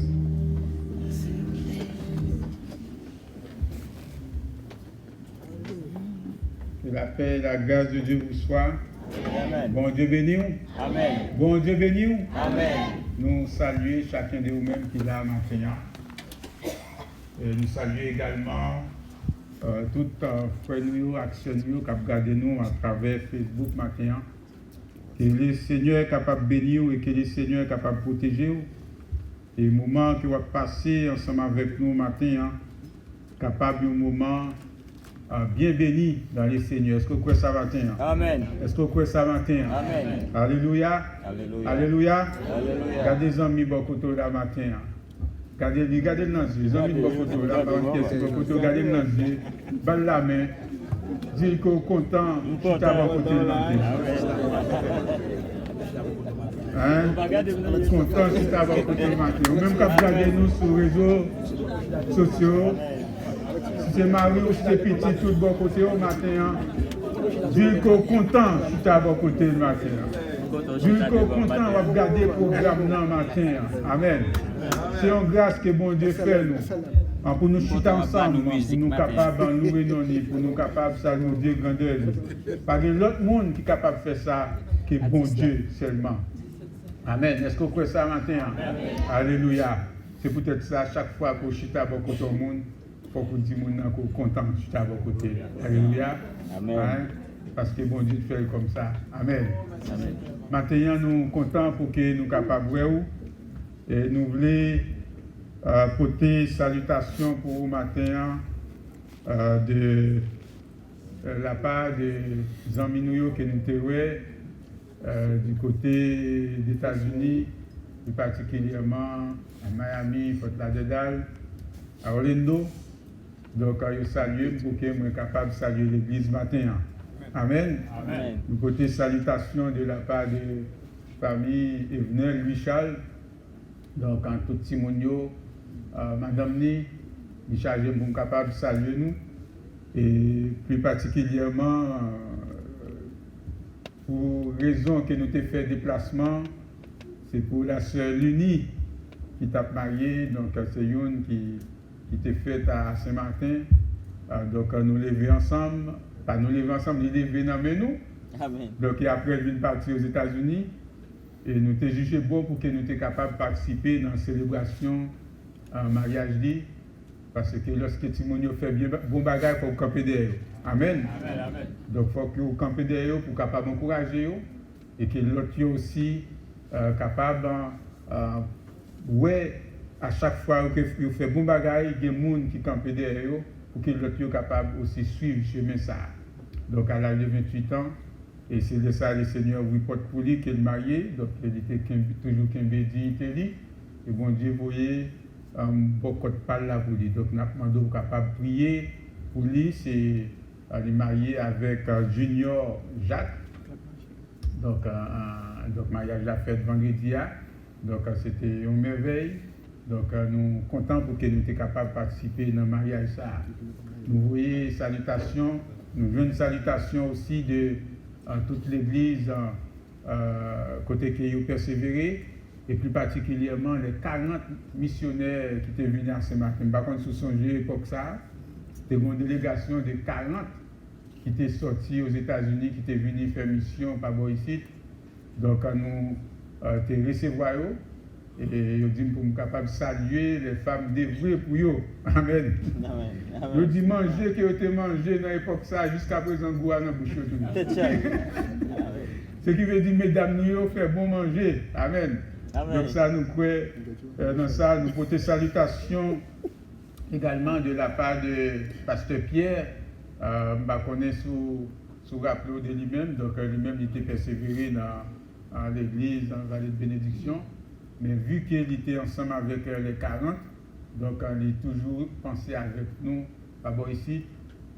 Que la paix et la grâce de Dieu vous soient. Amen. Bon Dieu béni. Amen. Bon Dieu béni. Amen. Nous saluons chacun de vous-mêmes qui est là maintenant. Et nous saluons également tout frères nous, actions nous, qui regardent nous à travers Facebook maintenant. Que le Seigneur est capable de bénir et que le Seigneur est capable de protéger. Et le moment qui va passer ensemble avec nous matin, capable de moment bien béni dans le Seigneur. Est-ce que vous croyez ça matin? Amen. Est-ce que vous croyez ça matin? Amen. Alléluia. Alléluia. Alléluia. Alléluia. Regardez les amis beaucoup là matin. Regardez le dans les yeux. Les amis beaucoup là, regardez dans les yeux. Balle la main. Dis qu'on est content. Tu t'as côté de matin. Hein? Content si tu as côté de matin. Ou même quand vous regardez nous sur les réseaux sociaux. Si c'est mari ou si c'est petit, tout bon côté au matin. Dis qu'on est content si tu as côté le matin. Dis qu'on est content de regarder le programme dans le matin. Amen. C'est une grâce que bon Dieu fait nous. Pour nous chuter ensemble, pour nous capables de nous réunir, pour nous capables de saluer Dieu grandeur. Pas de l'autre monde qui est capable de faire ça que bon Dieu seulement. Amen. Est-ce que vous croyez ça matin? Alléluia. C'est peut-être ça chaque fois que vous chutez à votre côté au monde, il faut que vous dites que vous êtes content de chuter à votre côté. Alléluia. Amen. Hein? Parce que bon Dieu fait comme ça. Amen. Amen. Maintenant, nous sommes contents pour que nous soyons capables de voir. Et nous voulons porter salutations pour vous matin de la part des amis que nous avons du côté des États-Unis, plus particulièrement à Miami, Fort Lauderdale, à Orlando. Donc, je salue pour que nous soyons capables de saluer l'église matin. Amen. Amen. Du côté salutations de la part de la famille Evenel Louis-Charles. Donc, en tout Simonio, Madame Ni, il chargé pour nous capables de saluer nous. Et plus particulièrement, pour raison que nous avons fait déplacement, c'est pour la sœur Luni qui t'a marié. Donc, c'est une qui était faite à Saint-Martin. Donc, nous lever ensemble. Pas nous lever ensemble, nous lever dans nous. Amen. Donc, et après, elle vient partir aux États-Unis. Et nous t'ai jugé bon pour que nous soyons capables de participer dans la célébration en mariage dit. Parce que lorsque Timonio fait bien bon bagage, il faut camper derrière. Amen. Amen. Amen. Donc, il faut que vous campez derrière pour capable d'encourager. Et que l'autre aussi capable ouais, à chaque fois que vous faites bon bagage, il y a des gens qui campent derrière pour que l'autre soit capable aussi suivre le chemin ça. Donc, à l'âge de 28 ans, et c'est de ça le Seigneur vous porte pour lui qu'il est marié, donc il était toujours qu'un dignité lui. Et bon Dieu, vous voyez, beaucoup de parole là pour lui. Donc, nous avons demandé capable de prier pour lui, c'est elle est mariée avec Junior Jacques. Donc, mariage l'a fait vendredi. Donc, c'était une merveille. Donc, nous sommes contents pour que nous soyons capables de participer dans le mariage. Nous voyons salutations, nous voyons une salutation aussi de toute l'église côté qui ont persévéré, et plus particulièrement les 40 missionnaires qui étaient venus à Saint-Martin. Par contre, si vous songez à l'époque, c'était une délégation de 40 qui étaient sortis aux États-Unis, qui étaient venus faire mission par ici. Donc, nous te recevoir et je dis pour nous capables de saluer les femmes dévouées pour eux. Amen. Je dis manger que vous avez mangé dans l'époque ça jusqu'à présent goût dans la bouche. Ce qui veut dire mesdames nous fait bon manger. Amen. Donc ça nous croit dans ça nous portons salutations également de la part de pasteur Pierre. Je connais sous rappel de lui-même, donc lui-même il était persévéré dans l'église, dans la vallée de bénédiction, mais vu qu'il était ensemble avec les 40, donc il a toujours pensé avec nous, d'abord ici,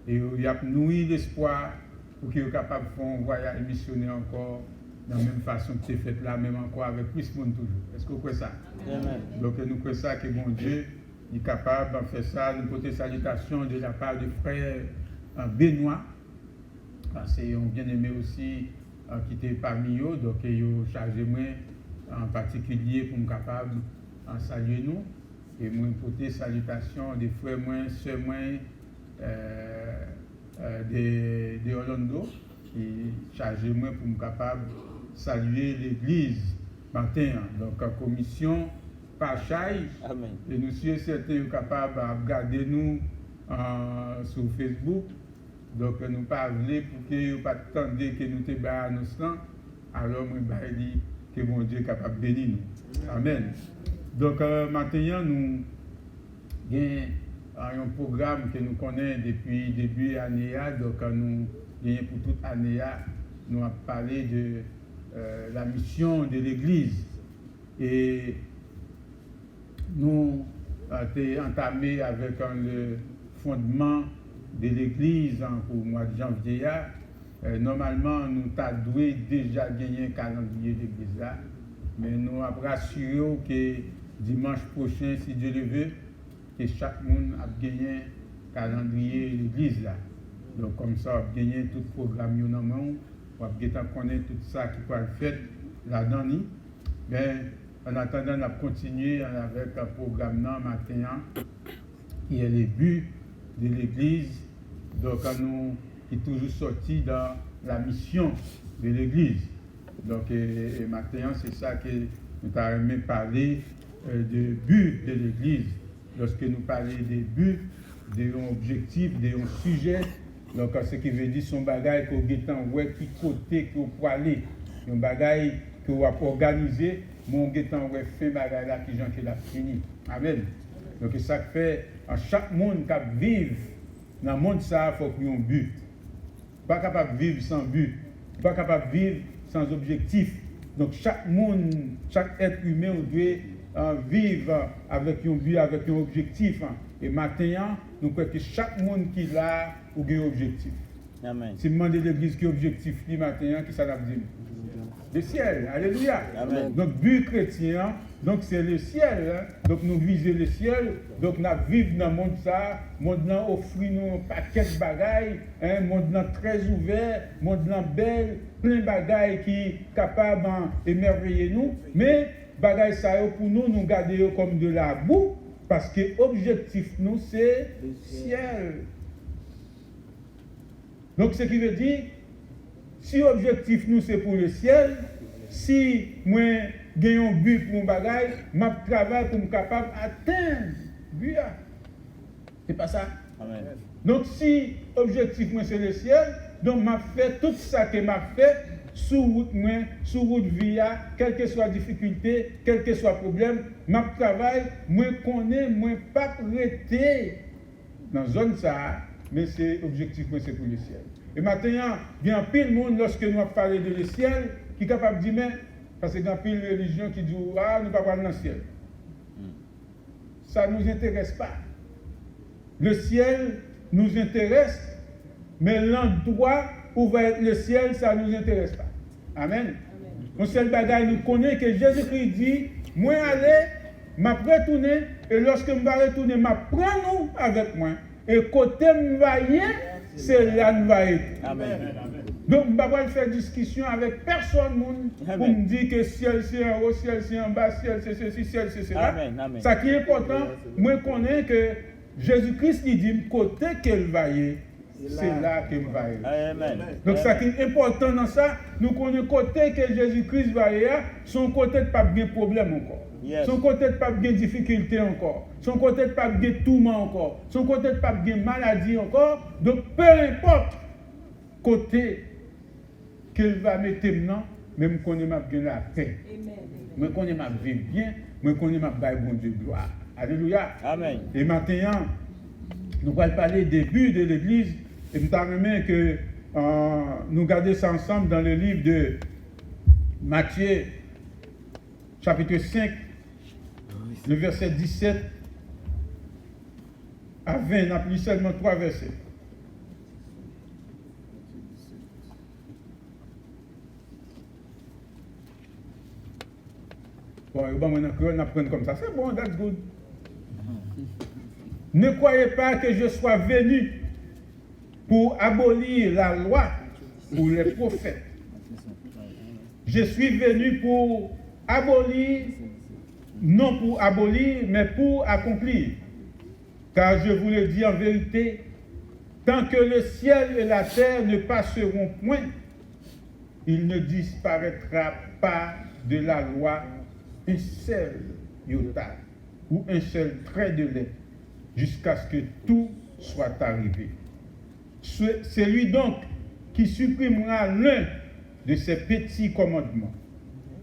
et il a nourri l'espoir pour qu'il soit capable de faire un voyage missionnaire encore, de la même façon que c'est fait là, même encore avec plus de monde toujours. Est-ce que vous croyez ça? Amen. Donc nous croyons ça que bon Dieu est capable de faire ça, nous porter salutations de la part du frère Benoît, c'est un bien-aimé aussi qui était parmi eux, donc il a chargé moi en particulier pour me capable de saluer nous, et moi porter salutations des frères moi, sœurs moi de Orlando, qui chargé moi pour me capable de saluer l'église matin, donc en commission Pachaï, et nous sommes certains capables de regarder nous sur Facebook. Donc, nous parlons pour que vous ne pas attendre que nous te baillons, alors nous dit que mon Dieu est capable de bénir nous. Amen. Donc, maintenant, nous avons un programme que nous connaissons depuis le début de l'année. Donc, nous avons pour toute l'année, nous avons parlé de la mission de l'Église. Et nous avons entamé avec le fondement de l'Église pour le mois de janvier. Normalement, nous avons déjà gagné un calendrier de l'Église là, mais nous avons rassuré que dimanche prochain, si Dieu le veut, que chaque monde a gagné un calendrier de l'Église là. Donc comme ça, on a gagné tout le programme, on a connaître tout ça qui peut être fait là-dedans. Mais en attendant, on a continué avec un programme matin qui est le but de l'Église. Donc, nous sommes toujours sortis dans la mission de l'Église. Donc, et maintenant, c'est ça que nous avons parlé du but de l'Église. Lorsque nous parlons des buts, des objectifs, des sujets, donc ce qui veut dire son bagage qu'on a qui côté qu'on peut aller, un bagage qu'on a organisé, mon guetant fait bagage là qui j'en qu'il a fini. Amen. Donc, ça fait à chaque monde qui vit dans le monde, ça, il faut qu'il y ait un but. Pas capable de vivre sans but. Pas capable de vivre sans objectif. Donc, chaque monde, chaque être humain doit vivre avec un but, avec un objectif. Et maintenant, nous croyons que chaque monde qui est là, a un objectif. Amen. Si vous demandez l'église qui est objectif, maintenant, qui ça va dire? Le ciel, alléluia. Amen. Donc, but chrétien, donc c'est le ciel. Donc, nous visons le ciel. Donc, nous vivons dans le monde ça. Le monde offre nous un paquet de bagailles. Le monde très ouvert. Le monde belle. Plein de bagailles qui sont capables d'émerveiller nous. Mais, bagailles ça, pour nous, nous garder comme de la boue. Parce que l'objectif, nous, c'est le ciel. Donc, ce qui veut dire, si l'objectif nous c'est pour le ciel, si moi j'ai un but pour mon bagage, je travaille pour me capable d'atteindre le but. C'est pas ça? Amen. Donc si l'objectif moi c'est le ciel, donc je fais tout ça que je fais sous route moi, sous route via, quelle que soit difficulté, quel que soit problème, je travaille, moi connais, moi pas prêter dans la zone ça, mais c'est l'objectif moi c'est pour le ciel. Et maintenant, il y a un pile monde, lorsque nous avons parlé de le ciel, qui est capable de dire, mais, parce qu'il y a un pile de religion qui dit, ah, nous ne pouvons pas aller dans le ciel. Ça ne nous intéresse pas. Le ciel nous intéresse mais l'endroit où va être le ciel, ça ne nous intéresse pas. Amen. Mon seul bagage, nous connaissons que Jésus-Christ dit, moi aller, m'a retourner, et lorsque je vais retourner, m'a prendre nous avec moi. Et côté me va y, c'est là nous va être. Amen. Donc, je ne vais pas faire discussion avec personne pour me dire que ciel c'est en haut, ciel c'est en bas, ciel c'est ceci, ciel c'est cela. Amen. Ce qui est important, moi je connais que Jésus-Christ lui dit, côté qu'elle va y, c'est là qu'il va y. Amen. Donc, ce qui est important dans ça, nous connaissons côté que Jésus-Christ va y, son côté de pas bien problème encore. Yes. Son côté de pas bien difficulté encore. Son côté de pas bien tourment encore. Son côté de pas bien maladie encore. Donc, peu importe côté qu'il va mettre maintenant, même qu'on ait bien la paix. Mais qu'on ait ma vie bien, mais qu'on ait ma baille bon Dieu gloire. Alléluia. Amen. Et maintenant, nous allons parler du début de l'Église. Et nous avons que nous garder ça ensemble dans le livre de Matthieu, chapitre 5, le verset 17 à 20. On a pris seulement 3 versets. Bon, on apprend comme ça. C'est bon, that's good. Ne croyez pas que je sois venu pour abolir la loi ou les prophètes. Je suis venu pour abolir, non pour abolir, mais pour accomplir. Car je vous le dis en vérité, tant que le ciel et la terre ne passeront point, il ne disparaîtra pas de la loi un seul iota ou un seul trait de lait, jusqu'à ce que tout soit arrivé. Celui donc qui supprimera l'un de ces petits commandements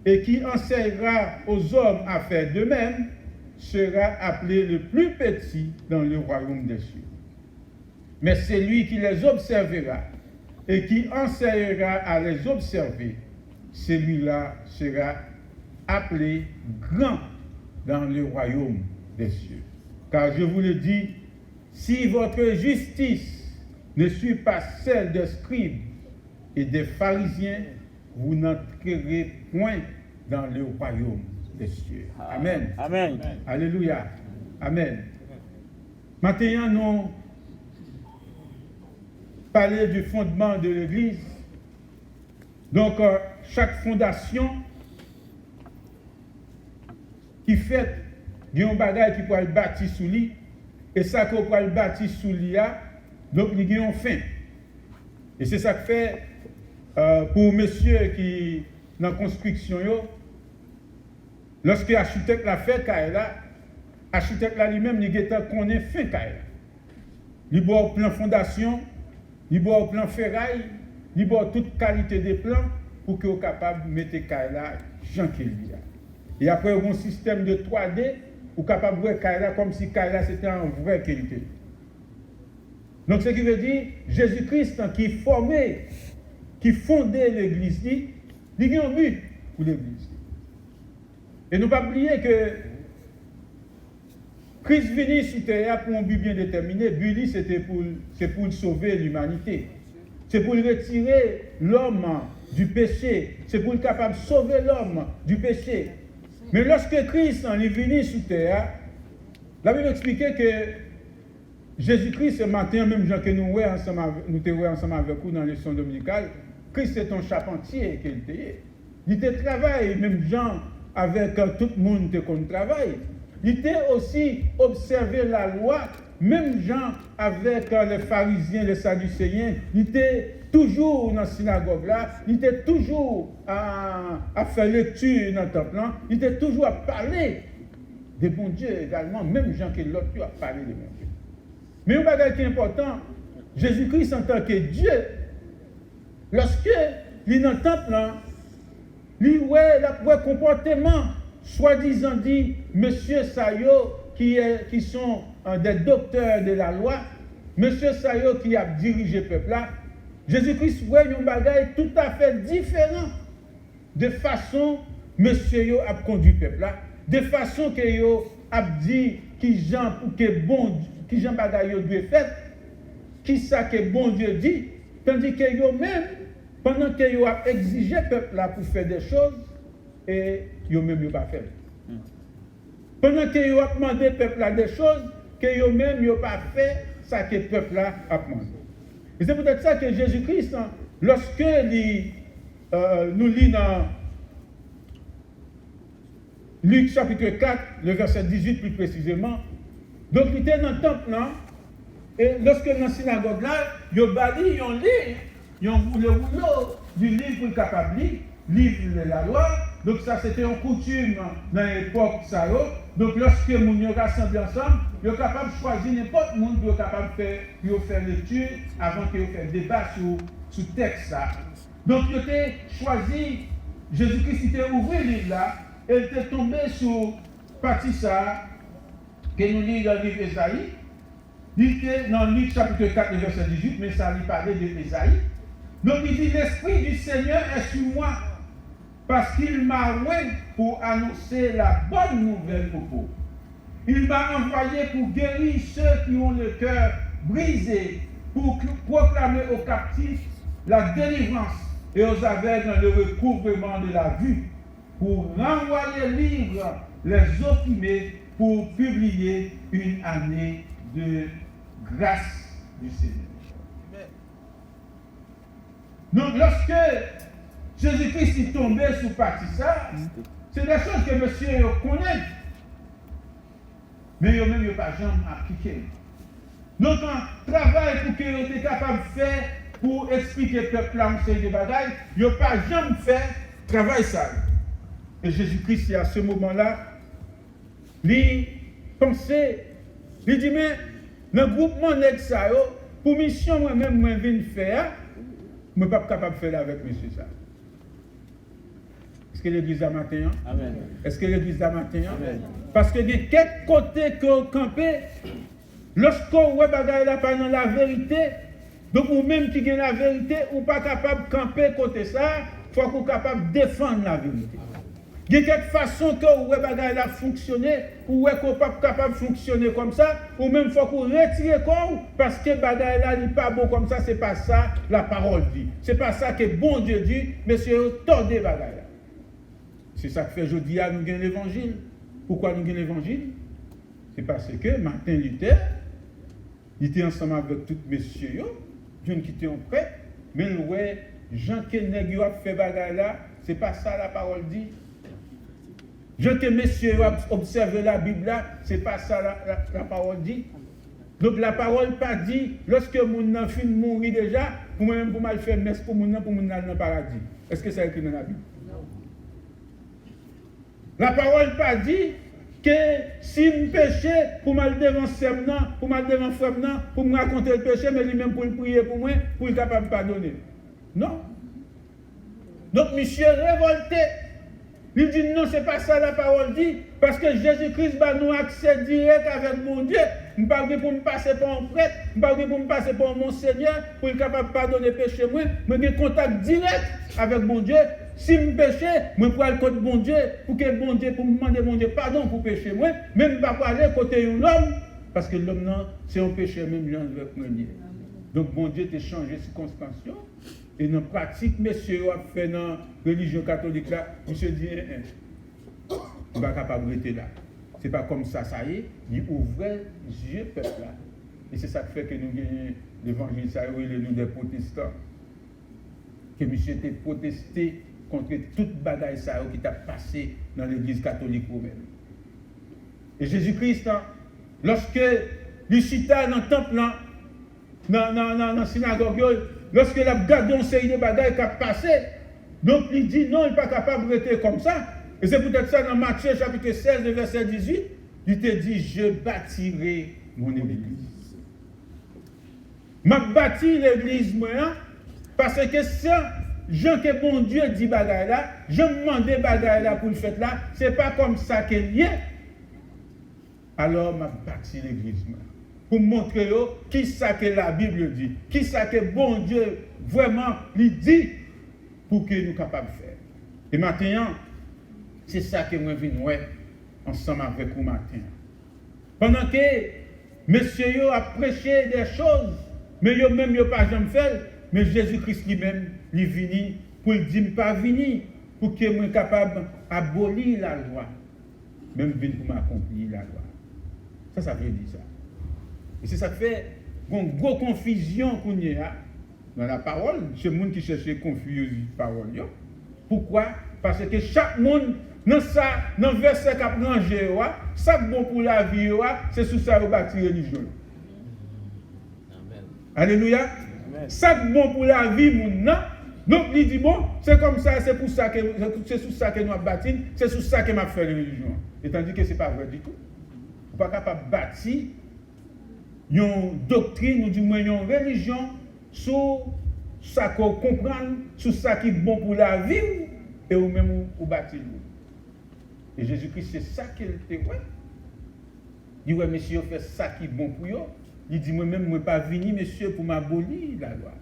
et qui enseignera aux hommes à faire de même sera appelé le plus petit dans le royaume des cieux. Mais celui qui les observera et qui enseignera à les observer, celui-là sera appelé grand dans le royaume des cieux. Car je vous le dis, si votre justice ne suit pas celle des scribes et des pharisiens, vous n'entrerez point dans le royaume des cieux. Amen. Amen. Alléluia. Amen. Maintenant, nous parlons du fondement de l'Église. Donc, chaque fondation qui fait, il y a un bagage qui peut être bâti sous lui, et ça qu'on peut être bâti sous lui, donc il y a un fin. Et c'est ça que fait pour monsieur qui dans la construction, lorsque l'architecte l'a fait, l'architecte lui-même, il connaît fin. Il voit au plan fondation, il voit au plan ferraille, il voit toute qualité des plans pour qu'il soit capable de mettre Kaila Jean qu'il y a. Et après, il y a un système de 3D pour capable de voir Kaila comme si Kaila c'était en vraie qualité. Donc, ce qui veut dire, Jésus-Christ qui formait, qui fondait l'Église, il a un but pour l'Église. Et ne pas oublier que Christ venait sur terre pour un but bien déterminé. Le but, c'est pour sauver l'humanité. C'est pour retirer l'homme du péché. C'est pour être capable de sauver l'homme du péché. Mais lorsque Christ est venu sur terre, la Bible expliquait que Jésus-Christ, ce matin, même Jean que nous étions ensemble avec vous dans les leçons dominicales, Christ est un charpentier qu'il était. Il était travail, même Jean, avec tout le monde qui travaille. Il était aussi observé la loi, même Jean avec les pharisiens, les sadducéens. Il était toujours dans la synagogue là, il était toujours à faire lecture dans le temple là, il était toujours à parler de bon Dieu également, même Jean que l'autre a parlé de bon Dieu. Mais un bagage qui est important, Jésus-Christ en tant que Dieu, lorsque il est dans le temple là, lui, ouais, le comportement, soi-disant dit, monsieur Sayo, qui sont des docteurs de la loi, monsieur Sayo qui a dirigé le peuple là, Jésus-Christ, ouais, un bagage tout à fait différent de façon, monsieur Yo a conduit le peuple là, de façon que Yo a dit qui Jean, que bon, qui Jean bagage doit faire. qui ça que bon Dieu dit, tandis que yo même, pendant que yo a exigé peuple là pour faire des choses, et yo même yo pas fait. Pendant que yo a demandé peuple là des choses, que yo même yo pas fait ça que peuple là a demandé. Et c'est peut-être ça que Jésus-Christ, hein, lorsque nous lisons dans Luc chapitre 4, le verset 18 plus précisément, donc il était dans le temple là, et lorsque dans la synagogue là, il y a bâti, il y a un livre, il y a le rouleau du livre pour le capable de lire la loi. Donc ça c'était une coutume dans l'époque ça. Donc lorsque les gens rassemblent ensemble, ils sont capables de choisir n'importe monde qui est capable de faire lecture avant qu'ils fassent débat sur le texte ça. Donc ils ont choisi, Jésus-Christ était ouvert le livre là, et il était tombé sur partie ça, que nous lisons dans le livre d'Ésaïe. Il était dans Luc chapitre 4, verset 18, mais ça lui parlait de l'Ésaïe. Donc il dit, l'Esprit du Seigneur est sur moi, parce qu'il m'a envoyé pour annoncer la bonne nouvelle aux pauvres. Il m'a envoyé pour guérir ceux qui ont le cœur brisé, pour proclamer aux captifs la délivrance et aux aveugles le recouvrement de la vue, pour renvoyer libre les opprimés, pour publier une année de grâce du Seigneur. Donc lorsque Jésus-Christ est tombé sous partie ça, c'est des choses que monsieur connaît, mais il même pas jamais appliqué. Donc un travail pour que vous êtes capable de faire pour expliquer au peuple là une série de bagailles, il n'a pas jamais fait travail ça. Et Jésus-Christ, à ce moment-là, il pensait, il dit, mais dans le groupement nègre ça, pour mission moi-même, moi viens faire, je ne suis pas capable de faire avec monsieur ça. Est-ce que l'église a matin? Amen. Est-ce que l'église a matin? Amen. Parce que de quel côté que vous campez, lorsqu'on voit bagaille là pas dans la vérité, donc vous-même qui avez la vérité, ou pas capable de camper côté ça, il faut que vous soyez capable de défendre la vérité. Il y a quelque façon que vous voyez la fonctionner, ou que vous pas capable de fonctionner comme ça, ou même il faut que vous retirez corps, parce que bagaille là n'est pas bon comme ça, c'est pas ça la parole dit. C'est pas ça que bon Dieu dit, mais c'est tordez bagaille là. C'est ça que fait aujourd'hui nous gagnons l'évangile. Pourquoi nous gagnons l'évangile? C'est parce que Martin Luther, il était ensemble avec tous les messieurs, jeunes qui étaient prêts, mais ouais, Jean Keneg a fait bagaille là, c'est pas ça la parole dit. Jean que messieurs ont observé la Bible là, c'est pas ça la parole dit. Donc la parole pas dit, lorsque mon enfant finit de mourir déjà, pour moi-même pour mal faire messe pour mon aller dans le paradis. Est-ce que ça écrit dans la Bible? La parole pas dit que si je péché, pour mal devant Semnan, pour mal devant Femnan, pour me raconter le péché, mais lui-même pour le prier pour moi, pour être capable de pardonner. Non. Donc, monsieur révolté, il dit non, c'est pas ça la parole dit, parce que Jésus-Christ va nous accès direct avec mon Dieu. Je ne parle pas pour me passer par un prêtre, je ne parle pas pour me passer par mon Seigneur, pour être capable de pardonner le péché, moi, mais j'ai contact direct avec mon Dieu. Si je péché, je peux aller côté bon Dieu, pour que bon Dieu, pour me demander mon Dieu pardon pour pécher moi, même je ne peux pas aller côté un homme, parce que l'homme, non, c'est un péché même genre avec moi. Donc bon Dieu t'a changé de circonstance. Et dans la pratique, monsieur a fait dans la religion catholique là, monsieur dit, on ne va pas capable de rester là. Ce n'est pas comme ça, ça y est, il ouvre les yeux peuple là. Et c'est ça qui fait que nous gagnons l'évangile, ça y est, nous des protestants. Que monsieur était protesté contre toute bagaille ça qui t'a passé dans l'église catholique romaine. Et Jésus-Christ, lorsque il chita dans le temple, dans la synagogue, lorsque il a gardé une série de bagailles qui a passé, donc il dit non, il n'est pas capable de rester comme ça. Et c'est peut-être ça dans Matthieu chapitre 16, verset 18, il te dit, je bâtirai mon église. Je bâtis l'église, moi, parce que ça, Jean que bon Dieu dit bagaille là, je demande bagaille là pour le faire là, c'est pas comme ça qu'il y est. Alors, je bâtis l'église, pour montrer qui ça que la Bible dit, qui ça que bon Dieu vraiment lui dit pour que nous soyons capables de faire. Et maintenant, c'est ça que moi viens ouais ensemble avec vous matin. Pendant que monsieur a prêché des choses, mais yo même yo pas jamais fait, mais Jésus-Christ lui-même, il vini pour dire pas vini pour que moi capable abolir la loi. Même vini pour m'accomplir la loi. Ça veut dire ça. Et c'est ça qui fait une grosse confusion qu'on y a dans la parole, c'est le monde qui cherche à confondre la parole. Pourquoi? Parce que chaque monde, dans le verset qui a rangé, ça qui est bon pour la vie, c'est sous ça qu'on bâtit la religion. Alléluia. Ça qui est bon pour la vie, donc il dit bon, c'est comme ça, c'est pour ça que c'est sous ça que nous avons bâti, c'est sous ça que m'a fait la religion. Et tandis que ce n'est pas vrai du tout. On n'est pas capable de bâtir une doctrine ou du moins une religion sur ça qu'on comprend, sur ça qui est bon pour la vie et ou même au bâtir. Et Jésus-Christ, c'est ça qu'il était. Il dit, ouais, monsieur, fait ça qui est bon pour vous. Il dit, moi-même, je ne suis pas venu, monsieur, pour m'abolir la loi.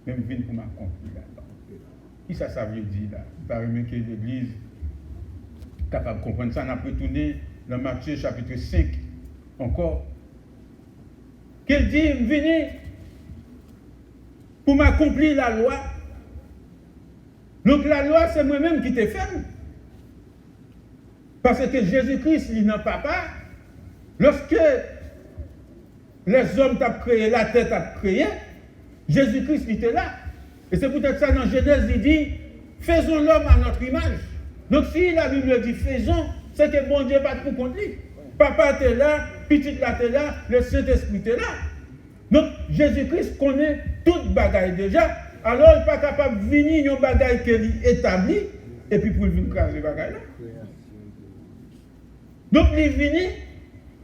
Même venu pour m'accomplir la loi. Qui ça veut dire là? Vous savez que l'Église est capable de comprendre ça. On a pu tourner dans Matthieu chapitre 5 encore. Qu'il dit, je venu pour m'accomplir la loi. Donc la loi, c'est moi-même qui t'ai fait. Parce que Jésus-Christ, il n'a pas part. Lorsque les hommes t'ont créé, la terre t'a créé, Jésus-Christ il était là. Et c'est peut-être ça dans Genèse, il dit, faisons l'homme à notre image. Donc si la Bible dit faisons, c'est que bon Dieu pas pour contre lui. Papa était là, petit là était là, le Saint-Esprit était là. Donc Jésus-Christ connaît toute bagaille déjà. Alors il n'est pas capable de venir une bagaille qu'il établit et puis pour venir craser bagaille là. Donc il vient,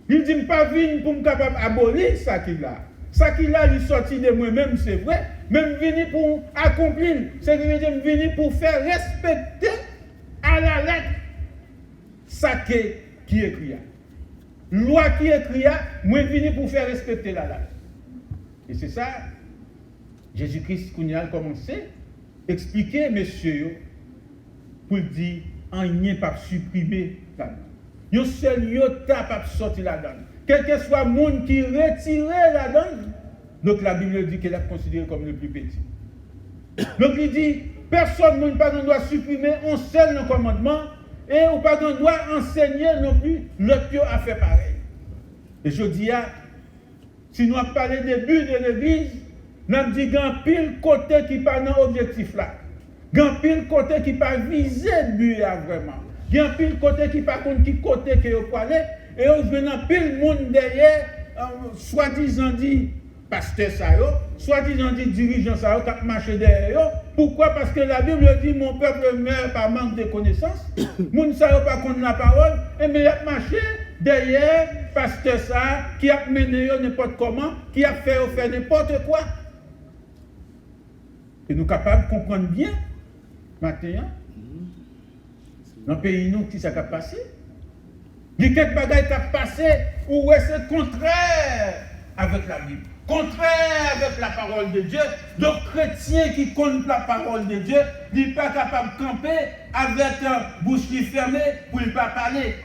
il dit pas venir pour me capable abolir ça qu'il a. Ça qu'il a, il sorti de moi-même, c'est vrai. Même venir pour accomplir, c'est venir pour faire respecter à la lettre ça qui est écrit. Loi qui est écrit, moi venir pour faire respecter la lettre. Et c'est ça, Jésus-Christ qu'on a commencé à expliquer, messieurs, pour dire, en n'y pas supprimer la donne. Yon seul yota pas sortir la donne. Quel que soit le monde qui retire la donne, donc la Bible dit qu'elle est considérée comme le plus petit. Donc il dit, personne ne doit supprimer un seul commandement et on ne doit enseigner non plus l'autre a fait pareil. Et je dis, si nous avons parlé des buts de l'Église, nous avons dit qu'il y a un pile côté qui n'est pas dans l'objectif là. Il y a un pile côté qui n'est pas visé le but vraiment. Il y a un pile côté qui n'est pas contre qui côté qui est au aller. Et on vient un pile monde derrière, soi-disant dit pasteur ça, soi-disant dit dirigeant ça, qui a marché derrière. Pourquoi? Parce que la Bible dit mon peuple meurt par manque de connaissances. Moun ça pas contre la parole, et mais il a marché derrière pasteur ça, qui a mené n'importe comment, qui a fait n'importe quoi. Et nous sommes capables de comprendre bien, maintenant, dans le pays, nous, qui ça a passé. Il y a quelques bagages qui ont passé où c'est contraire avec la Bible, contraire avec la parole de Dieu. Donc, chrétien qui compte la parole de Dieu, il n'est pas capable de camper avec une bouche fermée pour ne pas parler,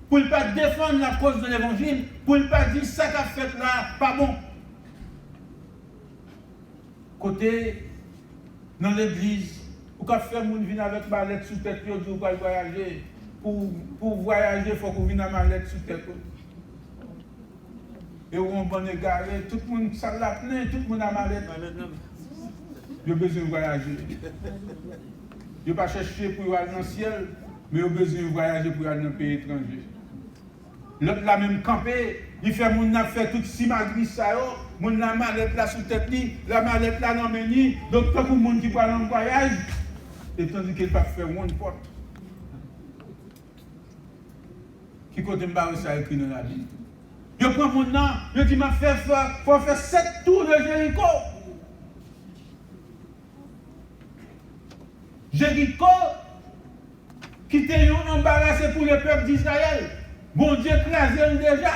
pour ne pas défendre la cause de l'évangile, pour ne pas dire ça qu'a fait là, pas bon. Côté, dans l'église, pour qu'à faire moun vin avec mallette sous tête, yo dit ou pas voyager. Pour voyager, il faut qu'on vienne à mallette sous tête. Et on va égarer, tout le monde ça l'a plein, tout le monde a mallette. Il a besoin de voyager. Il n'a pas cherché pour aller dans le ciel, mais il a besoin de voyager pour aller dans le pays étranger. L'autre l'a même campé, il fait mon a fait toute simagris ça yo, mon la mallette là sous tête li, la mallette là dans meni, donc tout le monde qui va en voyage, et tandis qu'il pas faire one porte. Qui côté m'barre ça écrit dans la Bible. Je prends mon nom, je dis m'a fait faut faire 7 tours de Jéricho. Jéricho qui était embarrassé pour le peuple d'Israël. Bon Dieu crasé déjà.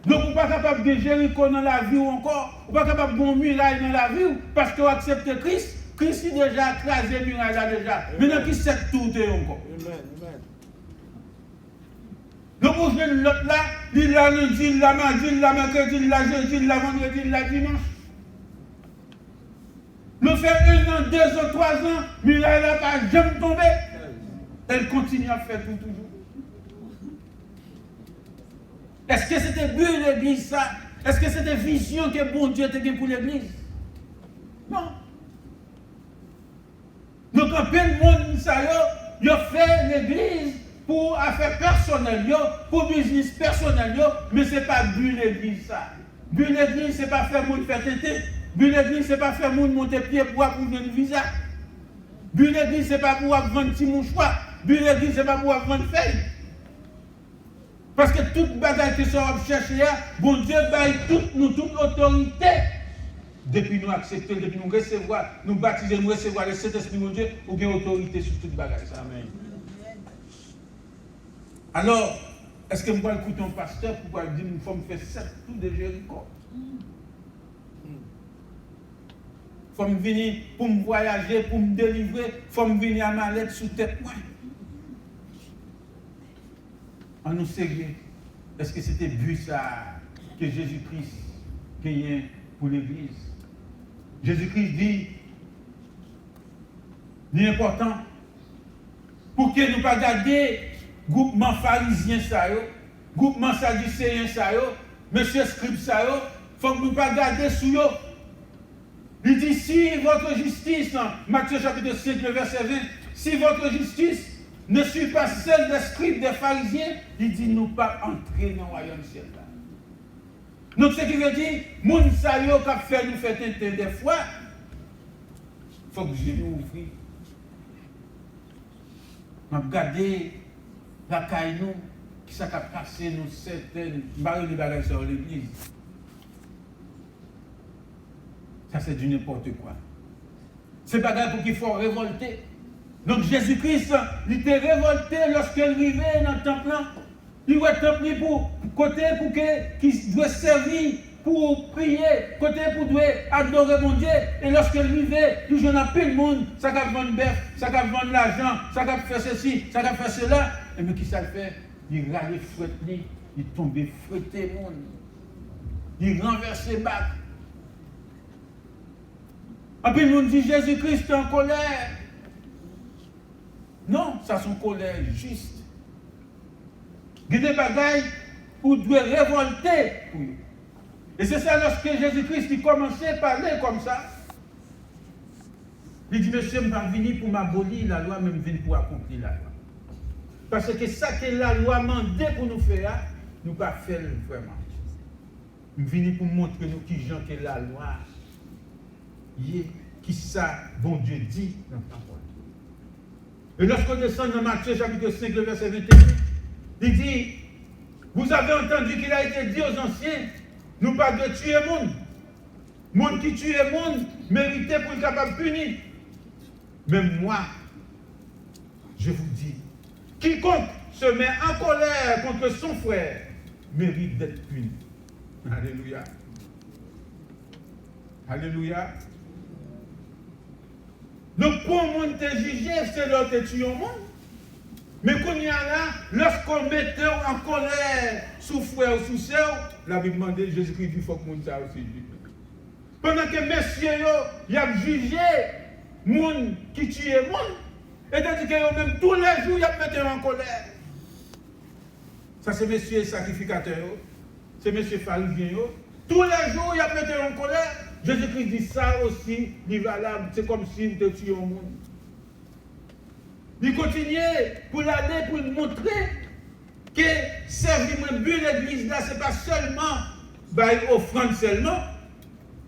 Donc, on n'est pas capable de Jéricho dans la vie ou encore. On n'est pas capable de muraille dans la vie parce qu'on accepte Christ. Christ est déjà crasé le muraille là déjà. Maintenant, qui sait tout encore? Donc, vous venez l'autre là, il l'a lundi, il l'a mardi, il l'a mercredi, il l'a jeudi, il l'a vendredi, il l'a dimanche. Nous fait 1 an, 2 ans, 3 ans, mais là, elle n'a pas jamais tombé. Elle continue à faire tout toujours. Est-ce que c'était but l'église ça? Est-ce que c'était vision que bon Dieu était pour l'église? Non. Donc en plein monde, ça y a fait l'église pour affaires personnelles, pour business personnel, mais ce n'est pas but l'église ça. But l'église, ce n'est pas faire monde faire têter. But l'église, ce n'est pas faire monde monter pied pour avoir un visa. But l'église, ce n'est pas pour vendre petit mouchoir. But l'église, ce n'est pas pour vendre feuille. Parce que toute bagaille que ça va chercher, bon Dieu baille toute autorité. Depuis nous accepter, depuis nous recevoir, nous baptiser, nous recevoir le Saint-Esprit, mon Dieu, ou bien autorité sur toute bagaille. Amen. Alors, est-ce que je vais écouter un pasteur pour dire qu'il faut me faire 7 tours de Jéricho? Il faut me venir pour me voyager, pour me délivrer, il faut me venir à ma lettre sous tête. En nous sérieux, est-ce que c'était but ça que Jésus-Christ gagnait pour l'Église? Jésus-Christ dit, l'important, pour que nous ne pas garder groupement pharisien ça, groupement sadducéen ça, monsieur scribe ça, il faut que nous ne pas garder sous eux. Il dit, si votre justice, Matthieu chapitre 5, verset 20, si votre justice ne suit pas celle des scribes, des pharisiens, il dit, nous pas entrer dans le royaume ciel là. Donc, ce qui veut dire, moun sa yo qui fait nous faire tenter des fois, il faut que je nous ouvre. Je regarde la caille nous, qui s'est passé nous certaines barres de bagages sur l'église. Ça, c'est du n'importe quoi. C'est bagages pour qu'il faut révolter. Donc, Jésus-Christ, il était révolté lorsqu'il arrivait dans le temple. Il va être pour côté pour qu'il doit servir, pour prier, côté pour doit adorer mon Dieu. Et lorsqu'il vivait, il y en a plus de monde, ça va vendre bœuf, ça va vendre l'argent, ça va faire ceci, ça va faire cela. Et mais qui ça le fait? Il râlait fouetté, il tombait fouetté monde. Il renversait bac. Et puis le monde dit Jésus-Christ est en colère. Non, ça son colère juste. Il y a des bagailles où il doit révolter. Et c'est ça lorsque Jésus-Christ commençait à parler comme ça. Il dit, monsieur, je ne vais pas venir pour m'abolir la loi, mais je viens pour accomplir la loi. Parce que ça que la loi demandait pour nous faire, nous ne pas faire vraiment. Je viens pour montrer nous qui gens que la loi, qui ça, bon Dieu dit dans la parole. Et lorsqu'on descend dans Matthieu chapitre 5, le verset 21, il dit, vous avez entendu qu'il a été dit aux anciens, nous pas de tuer le monde. Monde qui tue le monde, mérité pour être capable de punir. Même moi, je vous dis, quiconque se met en colère contre son frère, mérite d'être puni. Alléluia. Alléluia. Donc pour le monde te juger, c'est là que tu es au monde. Mais quand il y a là, lorsqu'on mettait en colère sous frère ou sous sœur, la Bible demande Jésus-Christ dit il faut que le monde ça aussi. Pendant que messieurs, ils ont jugé les gens qui tuent les gens, et tandis que même tous les jours, ils ont mis en colère. Ça, c'est messieurs sacrificateurs, c'est messieurs pharisiens. Tous les jours, ils ont mis en colère. Jésus-Christ dit ça aussi, il est valable, c'est comme si tu tuais un monde. Il continuait pour l'aider, pour lui montrer que servir l'église là, ce n'est pas seulement offrande seulement.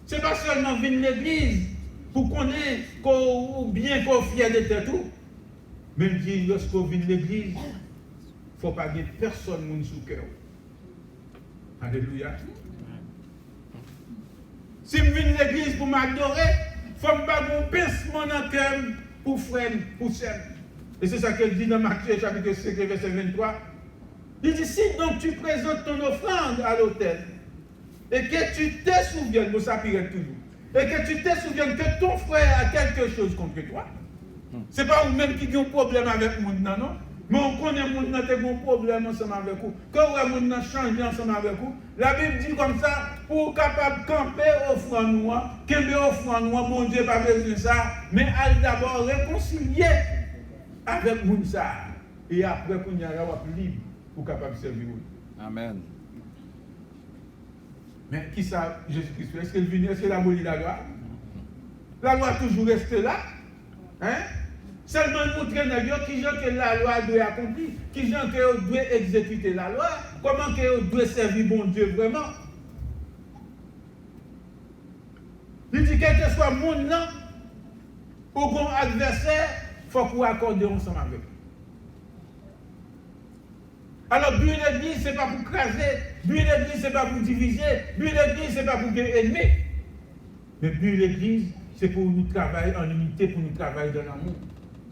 Ce n'est pas seulement venir l'église pour qu'on ait ou bien qu'on fier de tout. Mais il dit, lorsqu'on vient l'église, il ne faut pas qu'il personne sous le cœur. Alléluia. Si je viens l'église pour m'adorer, il faut me battre mon pincement dans le cœur pour frère, pour sœur. Et c'est ça qu'elle dit dans Matthieu chapitre 5, verset 23. Il dit, si donc tu présentes ton offrande à l'autel, et que tu te souviennes, nous ça pire toujours, et que tu te souviennes que ton frère a quelque chose contre toi, c'est pas vous-même qui avez un problème avec le monde, non, non. Mais on connaît les gens qui ont un problème ensemble avec vous. Quand les gens changent ensemble avec vous, la Bible dit comme ça, pour capable de camper offrande noire, camper offrande noire, bon Dieu, pas besoin de ça, mais allez d'abord réconcilier avec les gens. Et après, qu'on y a libre pour capable de servir. Amen. Mais qui ça, Jésus-Christ? Est-ce qu'il vient, est-ce qu'il a aboli la loi? La loi toujours reste là. Hein? Seulement montrer qui gens que la loi doit accomplir, qui gens que doit exécuter la loi, comment que doit servir bon Dieu vraiment. Il dit quel que soit le monde là, au bon adversaire, il faut qu'on accorde ensemble avec lui. Alors, but l'église, ce n'est pas pour craser, but l'église, ce n'est pas pour diviser, but l'église, ce n'est pas pour gagner ennemi. Mais but l'église, c'est pour nous travailler en unité, pour nous travailler dans l'amour.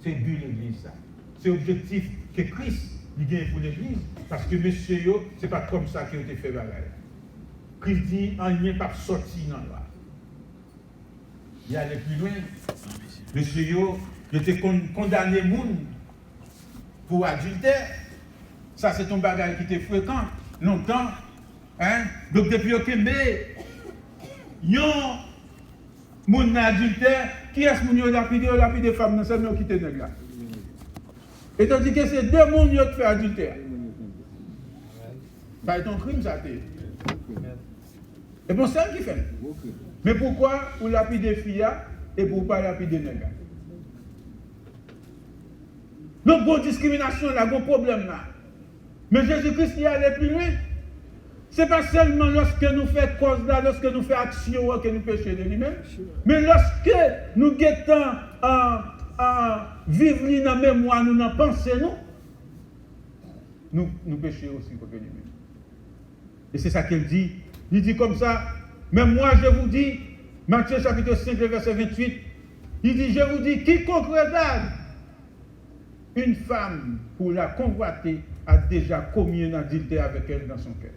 C'est but l'église, ça. C'est l'objectif que Christ gagne pour l'église. Parce que monsieur, ce n'est pas comme ça qu'il a été fait bagaille. Christ dit, en lien pas sorti dans la loi. Il allait plus loin. Monsieur, il était condamné monde pour adultère. Ça, c'est ton bagage qui était fréquent, longtemps. Hein? Donc, depuis que yon moun adultère, qui est-ce que vous lapide des femmes dans ce monde qui était nègre là? Et tandis que c'est deux mondes qui fait adultère. Ça est un crime, ça t'est. Et bon, c'est ça qui fait. Mais pourquoi vous lapide des filles et pour pas lapide des nègres? Donc, bonne discrimination là, bon problème là. Mais Jésus-Christ y allait plus loin. Ce n'est pas seulement lorsque nous faisons cause là, lorsque nous faisons action que nous péchons de lui-même, mais lorsque nous guettons vivre dans la mémoire, nous dans pensée, nous péchons aussi contre lui-même. Et c'est ça qu'il dit. Il dit comme ça, mais moi je vous dis, Matthieu chapitre 5, verset 28, il dit, je vous dis, quiconque regarde une femme pour la convoiter, a déjà commis un adultère avec elle dans son cœur.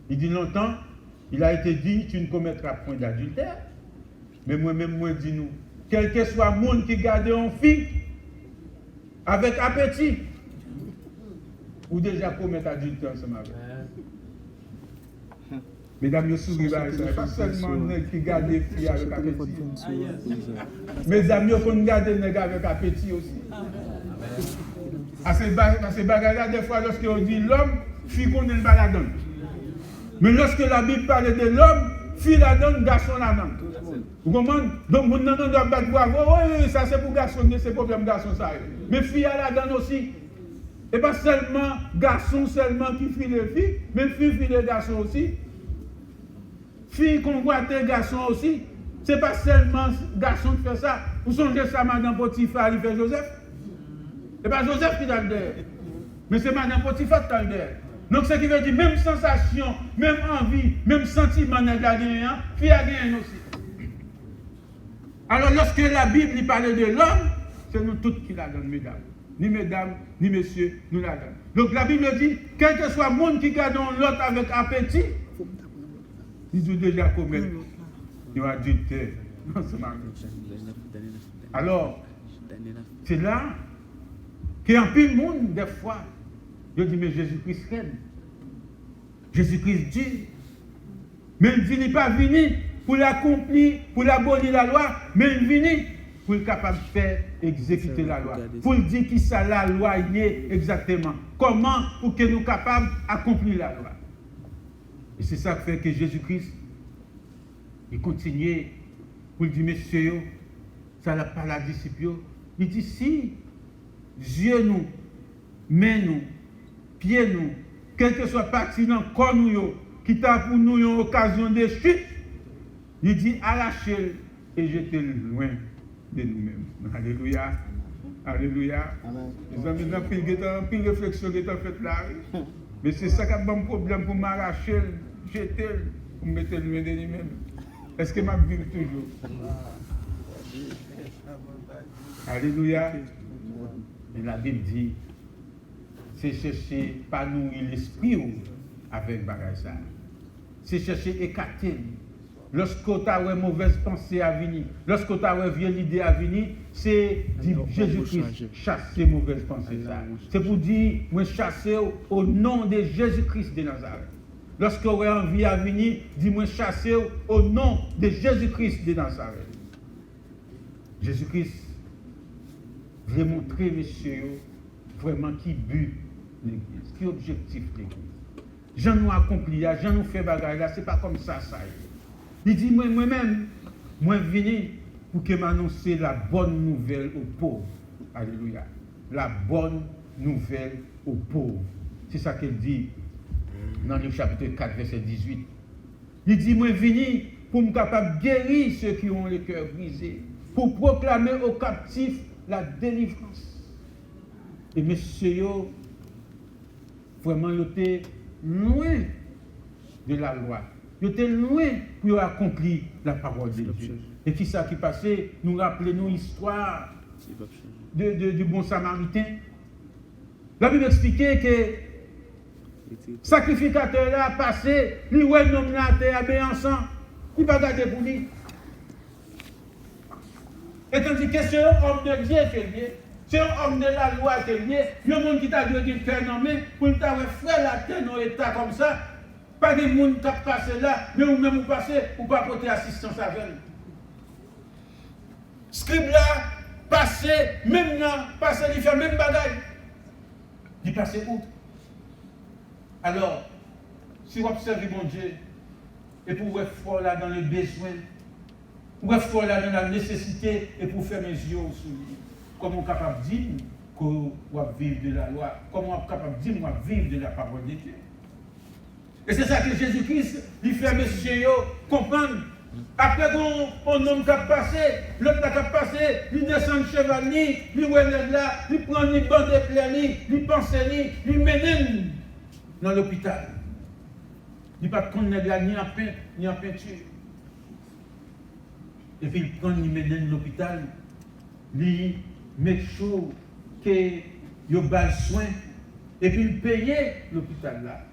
Il dit longtemps, il a été dit, tu ne commettras point d'adultère. Mais moi-même, moi, dis-nous, quel que soit le monde qui garde une fille avec appétit, ou déjà commettre adultère ensemble avec elle. Mesdames, vous souriez, ce n'est pas seulement les qui gardent des filles avec appétit. Mes amis, on garde des nègres avec appétit aussi. À ces bagages-là, des fois, lorsqu'on dit l'homme, fille qu'on ne la donne. Mais lorsque la Bible parle de l'homme, fille la donne, garçon la donne. Vous comprenez? Donc, vous n'avez pas battre bravo, oui, ça c'est pour garçon, c'est problème garçon ça. Mais fille la donne aussi. Et pas seulement garçon seulement qui fille les filles, mais fille les garçons aussi. Fille qu'on voit des garçons aussi. Ce n'est pas seulement garçon qui fait ça. Vous songez ça, Madame Potiphar, il fait Joseph? Ce n'est pas Joseph qui est derrière, mais c'est Madame Potiphar qui est derrière. Donc, ce qui veut dire, même sensation, même envie, même sentiment, n'a pas gagné, fille a gagné aussi. Alors, lorsque la Bible parle de l'homme, c'est nous tous qui la donnons, mesdames. Ni mesdames, ni messieurs, nous la donnons. Donc, la Bible dit, quel que soit le monde qui garde l'autre avec appétit, ils ont déjà commis un adultère. Alors, c'est là qu'il y a un peu de monde, des fois, je dis, mais Jésus-Christ règne. Jésus-Christ dit, mais il n'est pas venu pour l'accomplir, pour l'abolir la loi, mais il est venu pour être capable de faire exécuter la loi. Pour dire qui ça la loi est exactement. Comment pour que nous soyons capables d'accomplir la loi. Et c'est ça qui fait que Jésus-Christ, il continue pour dire, messieurs, ça n'a pas la discipline. Il dit, si Dieu nous, main nous, pieds nous, quel que soit parti dans le corps nous, qui t'a pour nous une occasion de chute, il dit, arrachez et jetez-le loin de nous-mêmes. Alléluia. Alléluia. Les amis, il y a une réflexion qui est faite là. Mais c'est ça qui a un problème pour m'arracher, jeter, pour mettre le loin de lui-même. Est-ce que ma vie toujours? Alléluia. Et la Bible dit, c'est chercher pas nourrir l'esprit avec bagage ça. C'est chercher écarter lorsque tu as une mauvaise pensée à venir, lorsque tu as une vieille idée à venir, c'est dire Jésus-Christ chasser mauvaise pensée. C'est pour dire, moi chasser au nom de Jésus-Christ de Nazareth. Lorsque vous avez envie à venir, dis-moi chasser au nom de Jésus-Christ de Nazareth. Jésus-Christ veut montrer, messieurs, vraiment qui but l'église, qui objectif l'église. Jean nous accompli, Jean nous fait bagarre là, c'est pas comme ça, ça. Il dit, moi-même, moi venu pour que m'annoncer la bonne nouvelle aux pauvres. Alléluia. La bonne nouvelle aux pauvres. C'est ça qu'il dit dans le chapitre 4, verset 18. Il dit, moi venu pour me capable guérir ceux qui ont le cœur brisé, pour proclamer aux captifs la délivrance. Et messieurs, vraiment, ils étaient loin de la loi. Ils étaient loin pour accomplir la parole de Dieu. Et qui ça qui passait, nous rappelons l'histoire du bon samaritain. La Bible expliquait que le sacrificateur là a passé, lui ouais l'homme là à ensemble, il va garder pour lui. Et tandis que c'est un homme de Dieu qui est lié, c'est un homme de la loi qui est lié, il y a un monde qui t'a dit qu'il fait nommé pour t'avoir fait la terre dans l'état comme ça, pas de monde qui a passé là, mais ou même vous passez pour pas porter assistance avec lui. Scribe là, passé, même là, passé, il fait même bagaille. Il passe où? Alors, si vous observez mon Dieu, et pour vous être là dans les besoins, pour être là dans la nécessité, et pour faire mes yeux sur lui, comment on est capable de dire qu'on va vivre de la loi, comment on est capable de dire qu'on va vivre de la parole de Dieu. Et c'est ça que Jésus-Christ lui fait monsieur comprendre. Après qu'on homme qui a passé, l'autre qui a passé, il descend de cheval, il relève là, il prend une bande de plaies, il pense, il mène dans l'hôpital. Il ne peut pas prendre là ni en peinture. Et puis il prend, il mène dans l'hôpital, il met chaud, qu'il y a soin, et puis il paye l'hôpital là.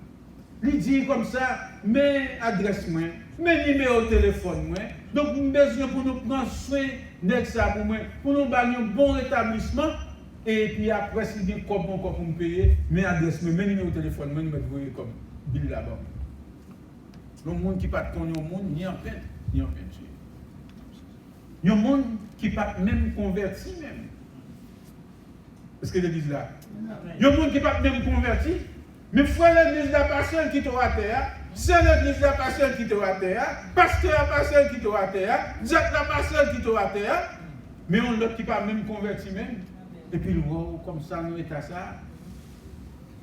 Il dit comme ça, mais adresse-moi, mais numéro de téléphone, moi. Donc, nous avons besoin pour nous prendre soin de ça pour nous donner un bon rétablissement. Et puis après, si vous comment pour me payer, mais adresse-moi, mais numéro de téléphone, moi, nous voyez comme bill là-bas. Le monde qui ne peut pas tourner au monde, ni en peine, ni en peinture. Il y a un monde qui ne peut pas même converti même. Est-ce que l'église là? Il y a un monde qui ne peut pas même converti. Mais frère, l'église de la personne qui te à terre, c'est l'église de la personne qui te à terre, pasteur la personne qui te à terre, Jacques la personne qui te à terre, mais on l'autre qui ne peut pas même converti même. Et puis, wow, comme ça, nous est à ça.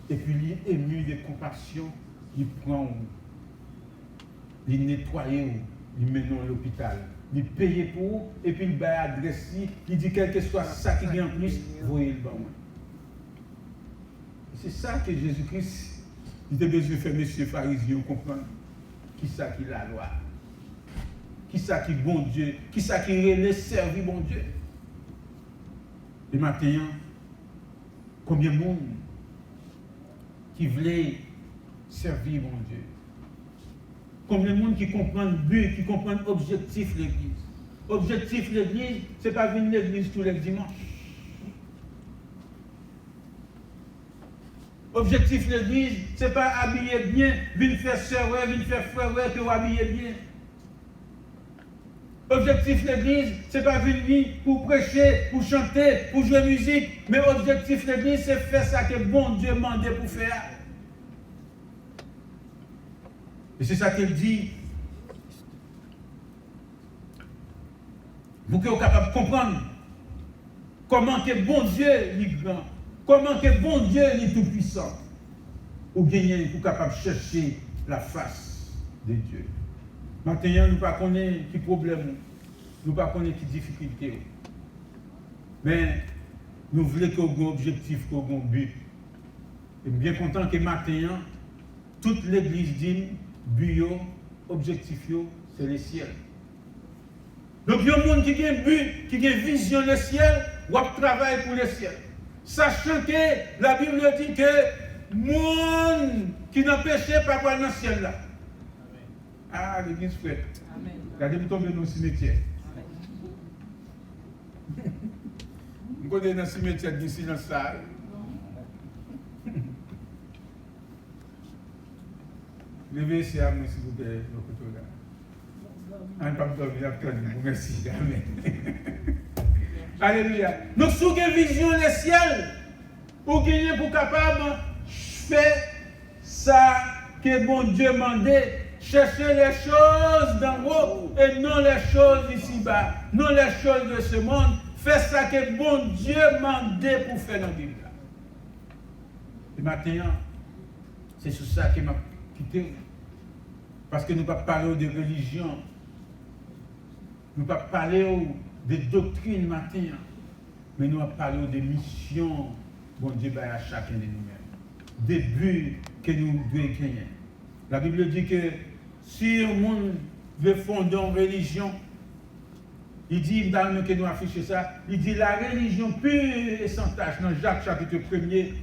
Et puis, il est ému de compassion, il prend, il nettoie, il met dans l'hôpital, il paye pour, et puis il va adresser, il dit quel que soit ça qui vient en plus, voyez le bon. C'est ça que Jésus-Christ, il a besoin de faire monsieur pharisien comprendre. Qui ça qui la loi? Qui ça qui bon Dieu? Qui ça qui relève servir bon Dieu? Et maintenant, combien de monde qui voulait servir mon Dieu? Combien de monde qui comprend le but, qui comprend l'objectif de l'église? Objectif de l'église, ce n'est pas venir à l'église tous les dimanches. Objectif de l'église, ce n'est pas habiller bien, venir faire sœur, venir faire frère, que vous habillez bien. Objectif de l'église, ce n'est pas venir pour prêcher, pour chanter, pour jouer musique, mais objectif de l'église, c'est faire ça que bon Dieu m'a demandé pour faire. Et c'est ça qu'il dit. Vous êtes capable de comprendre comment que bon Dieu est grand. Comment que bon Dieu est tout puissant, ou bien pour capable de chercher la face de Dieu. Maintenant, nous ne connaissons pas qui problème, nous ne connaissons pas qui difficulté. Mais nous voulons qu'on ait un objectif, qu'on ait un but. Et bien content que maintenant, toute l'église dit, but, objectif, c'est le ciel. Donc il y a un monde qui a un but, qui a une vision le ciel, ou travaille pour le ciel. Sachant que la Bible dit que le monde qui n'a péché pas dans le ciel là. Ah, l'église frère. Regardez, vous tombez dans le cimetière. Vous connaissez dans le cimetière du silence ça. Levez ces âmes, s'il vous plaît, le couteau là. Un pape dormir, merci. Amen. Alléluia. Donc, si vous avez une vision des ciels, pour gagner, pour capable, faire ça que bon Dieu m'a demandé. Chercher les choses d'en haut et non les choses ici-bas, non les choses de ce monde. Fais ça que bon Dieu m'a demandé pour faire dans la Bible. Et maintenant, c'est sur ça qu'il m'a quitté. Parce que nous ne pouvons pas parler de religion. Nous ne pouvons pas parler de doctrine maintenant. Mais nous allons parler de missions, bon Dieu, à chacun de nous-mêmes. Des buts que nous devons gagner. La Bible dit que si un monde veut fonder une religion, il dit, dans le que nous affichons ça, il dit la religion pure et sans tache, dans Jacques chapitre 1er,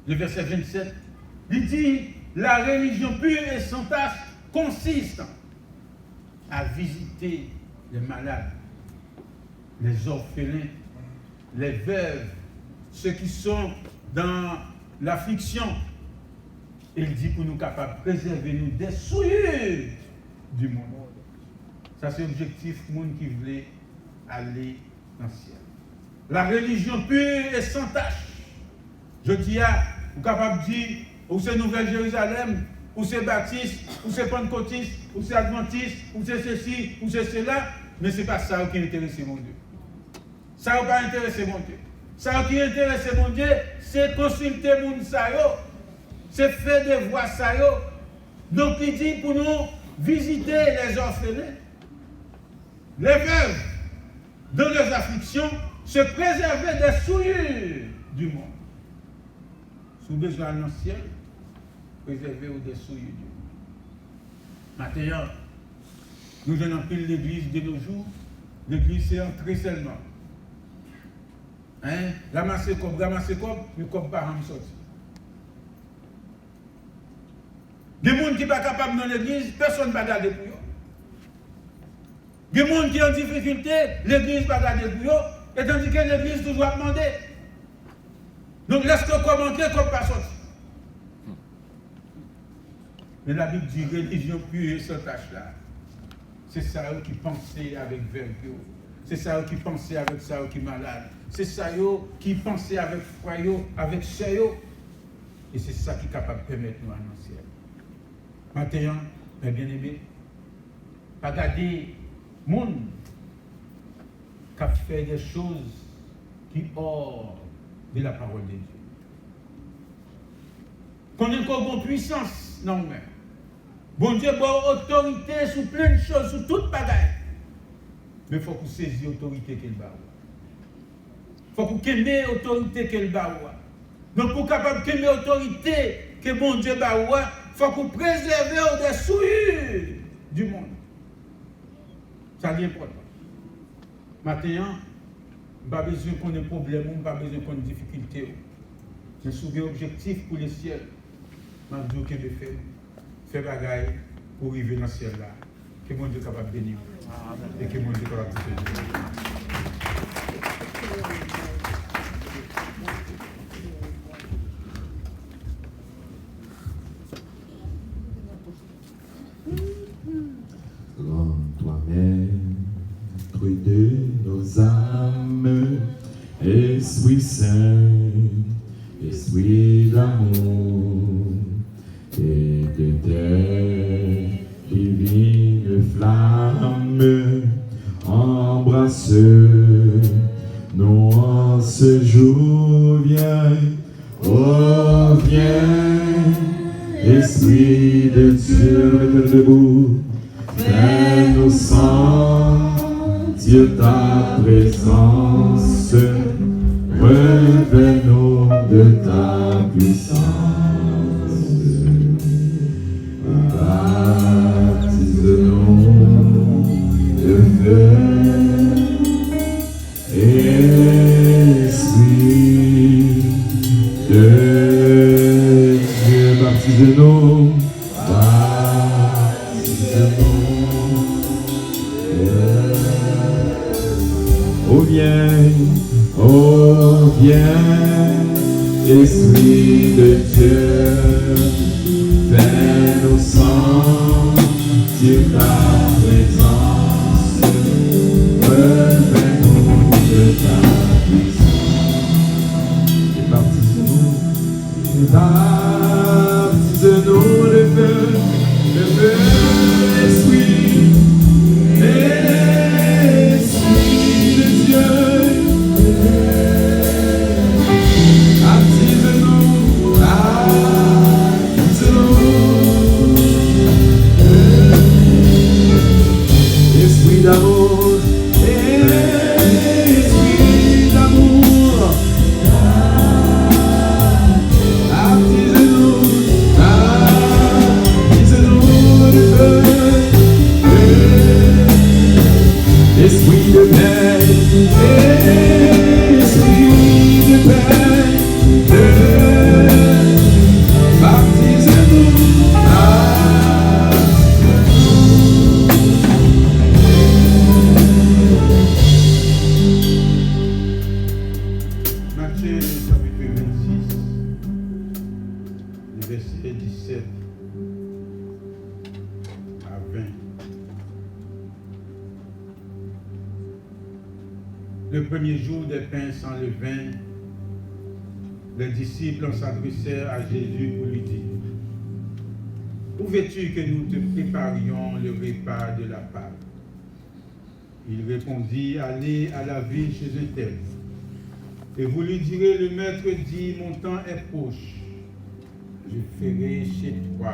le verset 27, il dit la religion pure et sans tache consiste à visiter les malades, les orphelins, les veuves, ceux qui sont dans l'affliction. Il dit pour nous capables de préserver nous des souillures du monde. Ça c'est l'objectif monde qui voulait aller dans le ciel. La religion pure et sans tache. Je dis à vous capable de dire ou c'est Nouvelle Jérusalem, ou c'est baptiste, ou c'est pentecôtiste, ou c'est adventiste, ou c'est ceci, ou c'est cela, mais ce n'est pas ça qui intéresse mon Dieu. Ça ne va pas intéresser mon Dieu. Ça qui intéresse mon Dieu, c'est consulter mon sayo, c'est faire des voix sayo. Donc il dit pour nous visiter les orphelins, les veuves, dans leurs afflictions, se préserver des souillures du monde. Si vous avez besoin d'un ciel, préservez-vous des souillures du monde. Maintenant, nous avons pris l'église de nos jours. L'église c'est entrée seulement. Hein? Ramasser comme, mais comme par en sortir. Des gens qui ne sont pas capables dans l'église, personne ne va garder pour eux. Des gens qui ont en difficulté, l'église ne va garder pour eux, et tandis que l'église toujours a demandé. Donc laisse-le commenter comme pas sortir. Mais la Bible dit religion pure et sans tâche là. C'est ça qui pensait avec vertu. C'est ça qui pensait avec ça qui est malade. C'est ça qui pensait avec foi, avec sérieux. Et c'est ça qui est capable de permettre nous à nous ciel. Maintenant, mes bien-aimés, pas garder le monde qui fait des choses qui hors de la parole de Dieu. Qu'on ait encore bonne puissance, non mais. Bon Dieu, bonne autorité sur plein de choses, sur toute bagaille. Mais il faut qu'on saisisse l'autorité qu'elle va avoir. Il faut qu'on aime l'autorité qu'elle va avoir. Donc pour capable d'aimer l'autorité que bon Dieu va avoir, il faut qu'on préserve des souillures du monde. Ça est important. Maintenant, pas besoin qu'on ait problème, pas besoin qu'on ait difficulté. J'ai soulevé objectif pour le ciel. Je dis que je fais bagaille pour arriver dans le ciel là. Que mon Dieu est capable de bénir. Et que mon Dieu est capable de bénir. Rends-toi maître de nos âmes, Esprit Saint, Esprit d'amour et de tes divines flammes, embrasse-nous en ce jour, viens, oh viens, Esprit de Dieu, mettez-le debout, fais-nous sentir ta présence, revêt-nous de ta puissance, baptise-nous de feu, Esprit de Dieu, baptise-nous, baptise-nous. Oh viens, Esprit de Dieu, fais-nous sentir ta présence, refais-nous de ta puissance. Et baptise-nous de feu, Esprit. Esprit de Dieu, baptise-nous, Esprit d'amour, Esprit d'amour, baptise-nous de feu. Esprit de paix, Esprit de paix, baptise-nous, Matthieu chapitre 26, le verset 17 à 20. Le premier jour des pains sans levain, les disciples s'adressèrent à Jésus pour lui dire: où veux-tu que nous te préparions le repas de la Pâque? Il répondit: allez à la ville chez un tel, et vous lui direz: le maître dit, mon temps est proche, je ferai chez toi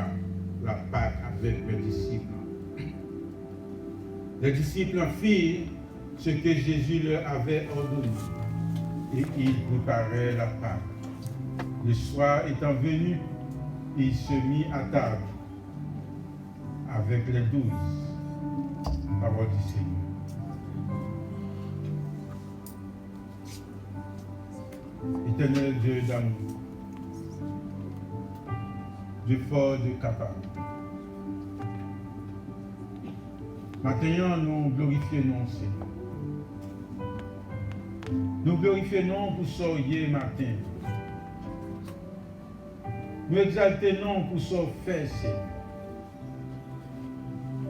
la Pâque avec mes disciples. Les disciples firent ce que Jésus leur avait ordonné, et ils préparèrent la Pâque. Le soir étant venu, il se mit à table avec les 12. Parole du Seigneur. Éternel Dieu d'amour, Dieu fort, Dieu capable. Maintenant, nous glorifions Seigneur. Nous glorifions pour soyez matin. Nous exaltons pour ce fait, Seigneur.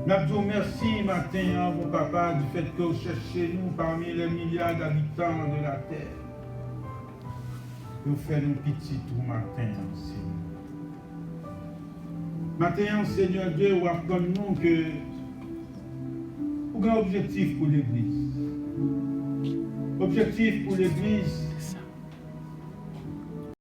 Nous disons merci matin, mon papa, du fait que vous cherchez nous parmi les milliards d'habitants de la terre. Nous faisons nous petits tout matin, Seigneur. Matin, Seigneur Dieu, vous apprenez nous que vous avez un objectif pour l'Église. Objectif pour l'Église,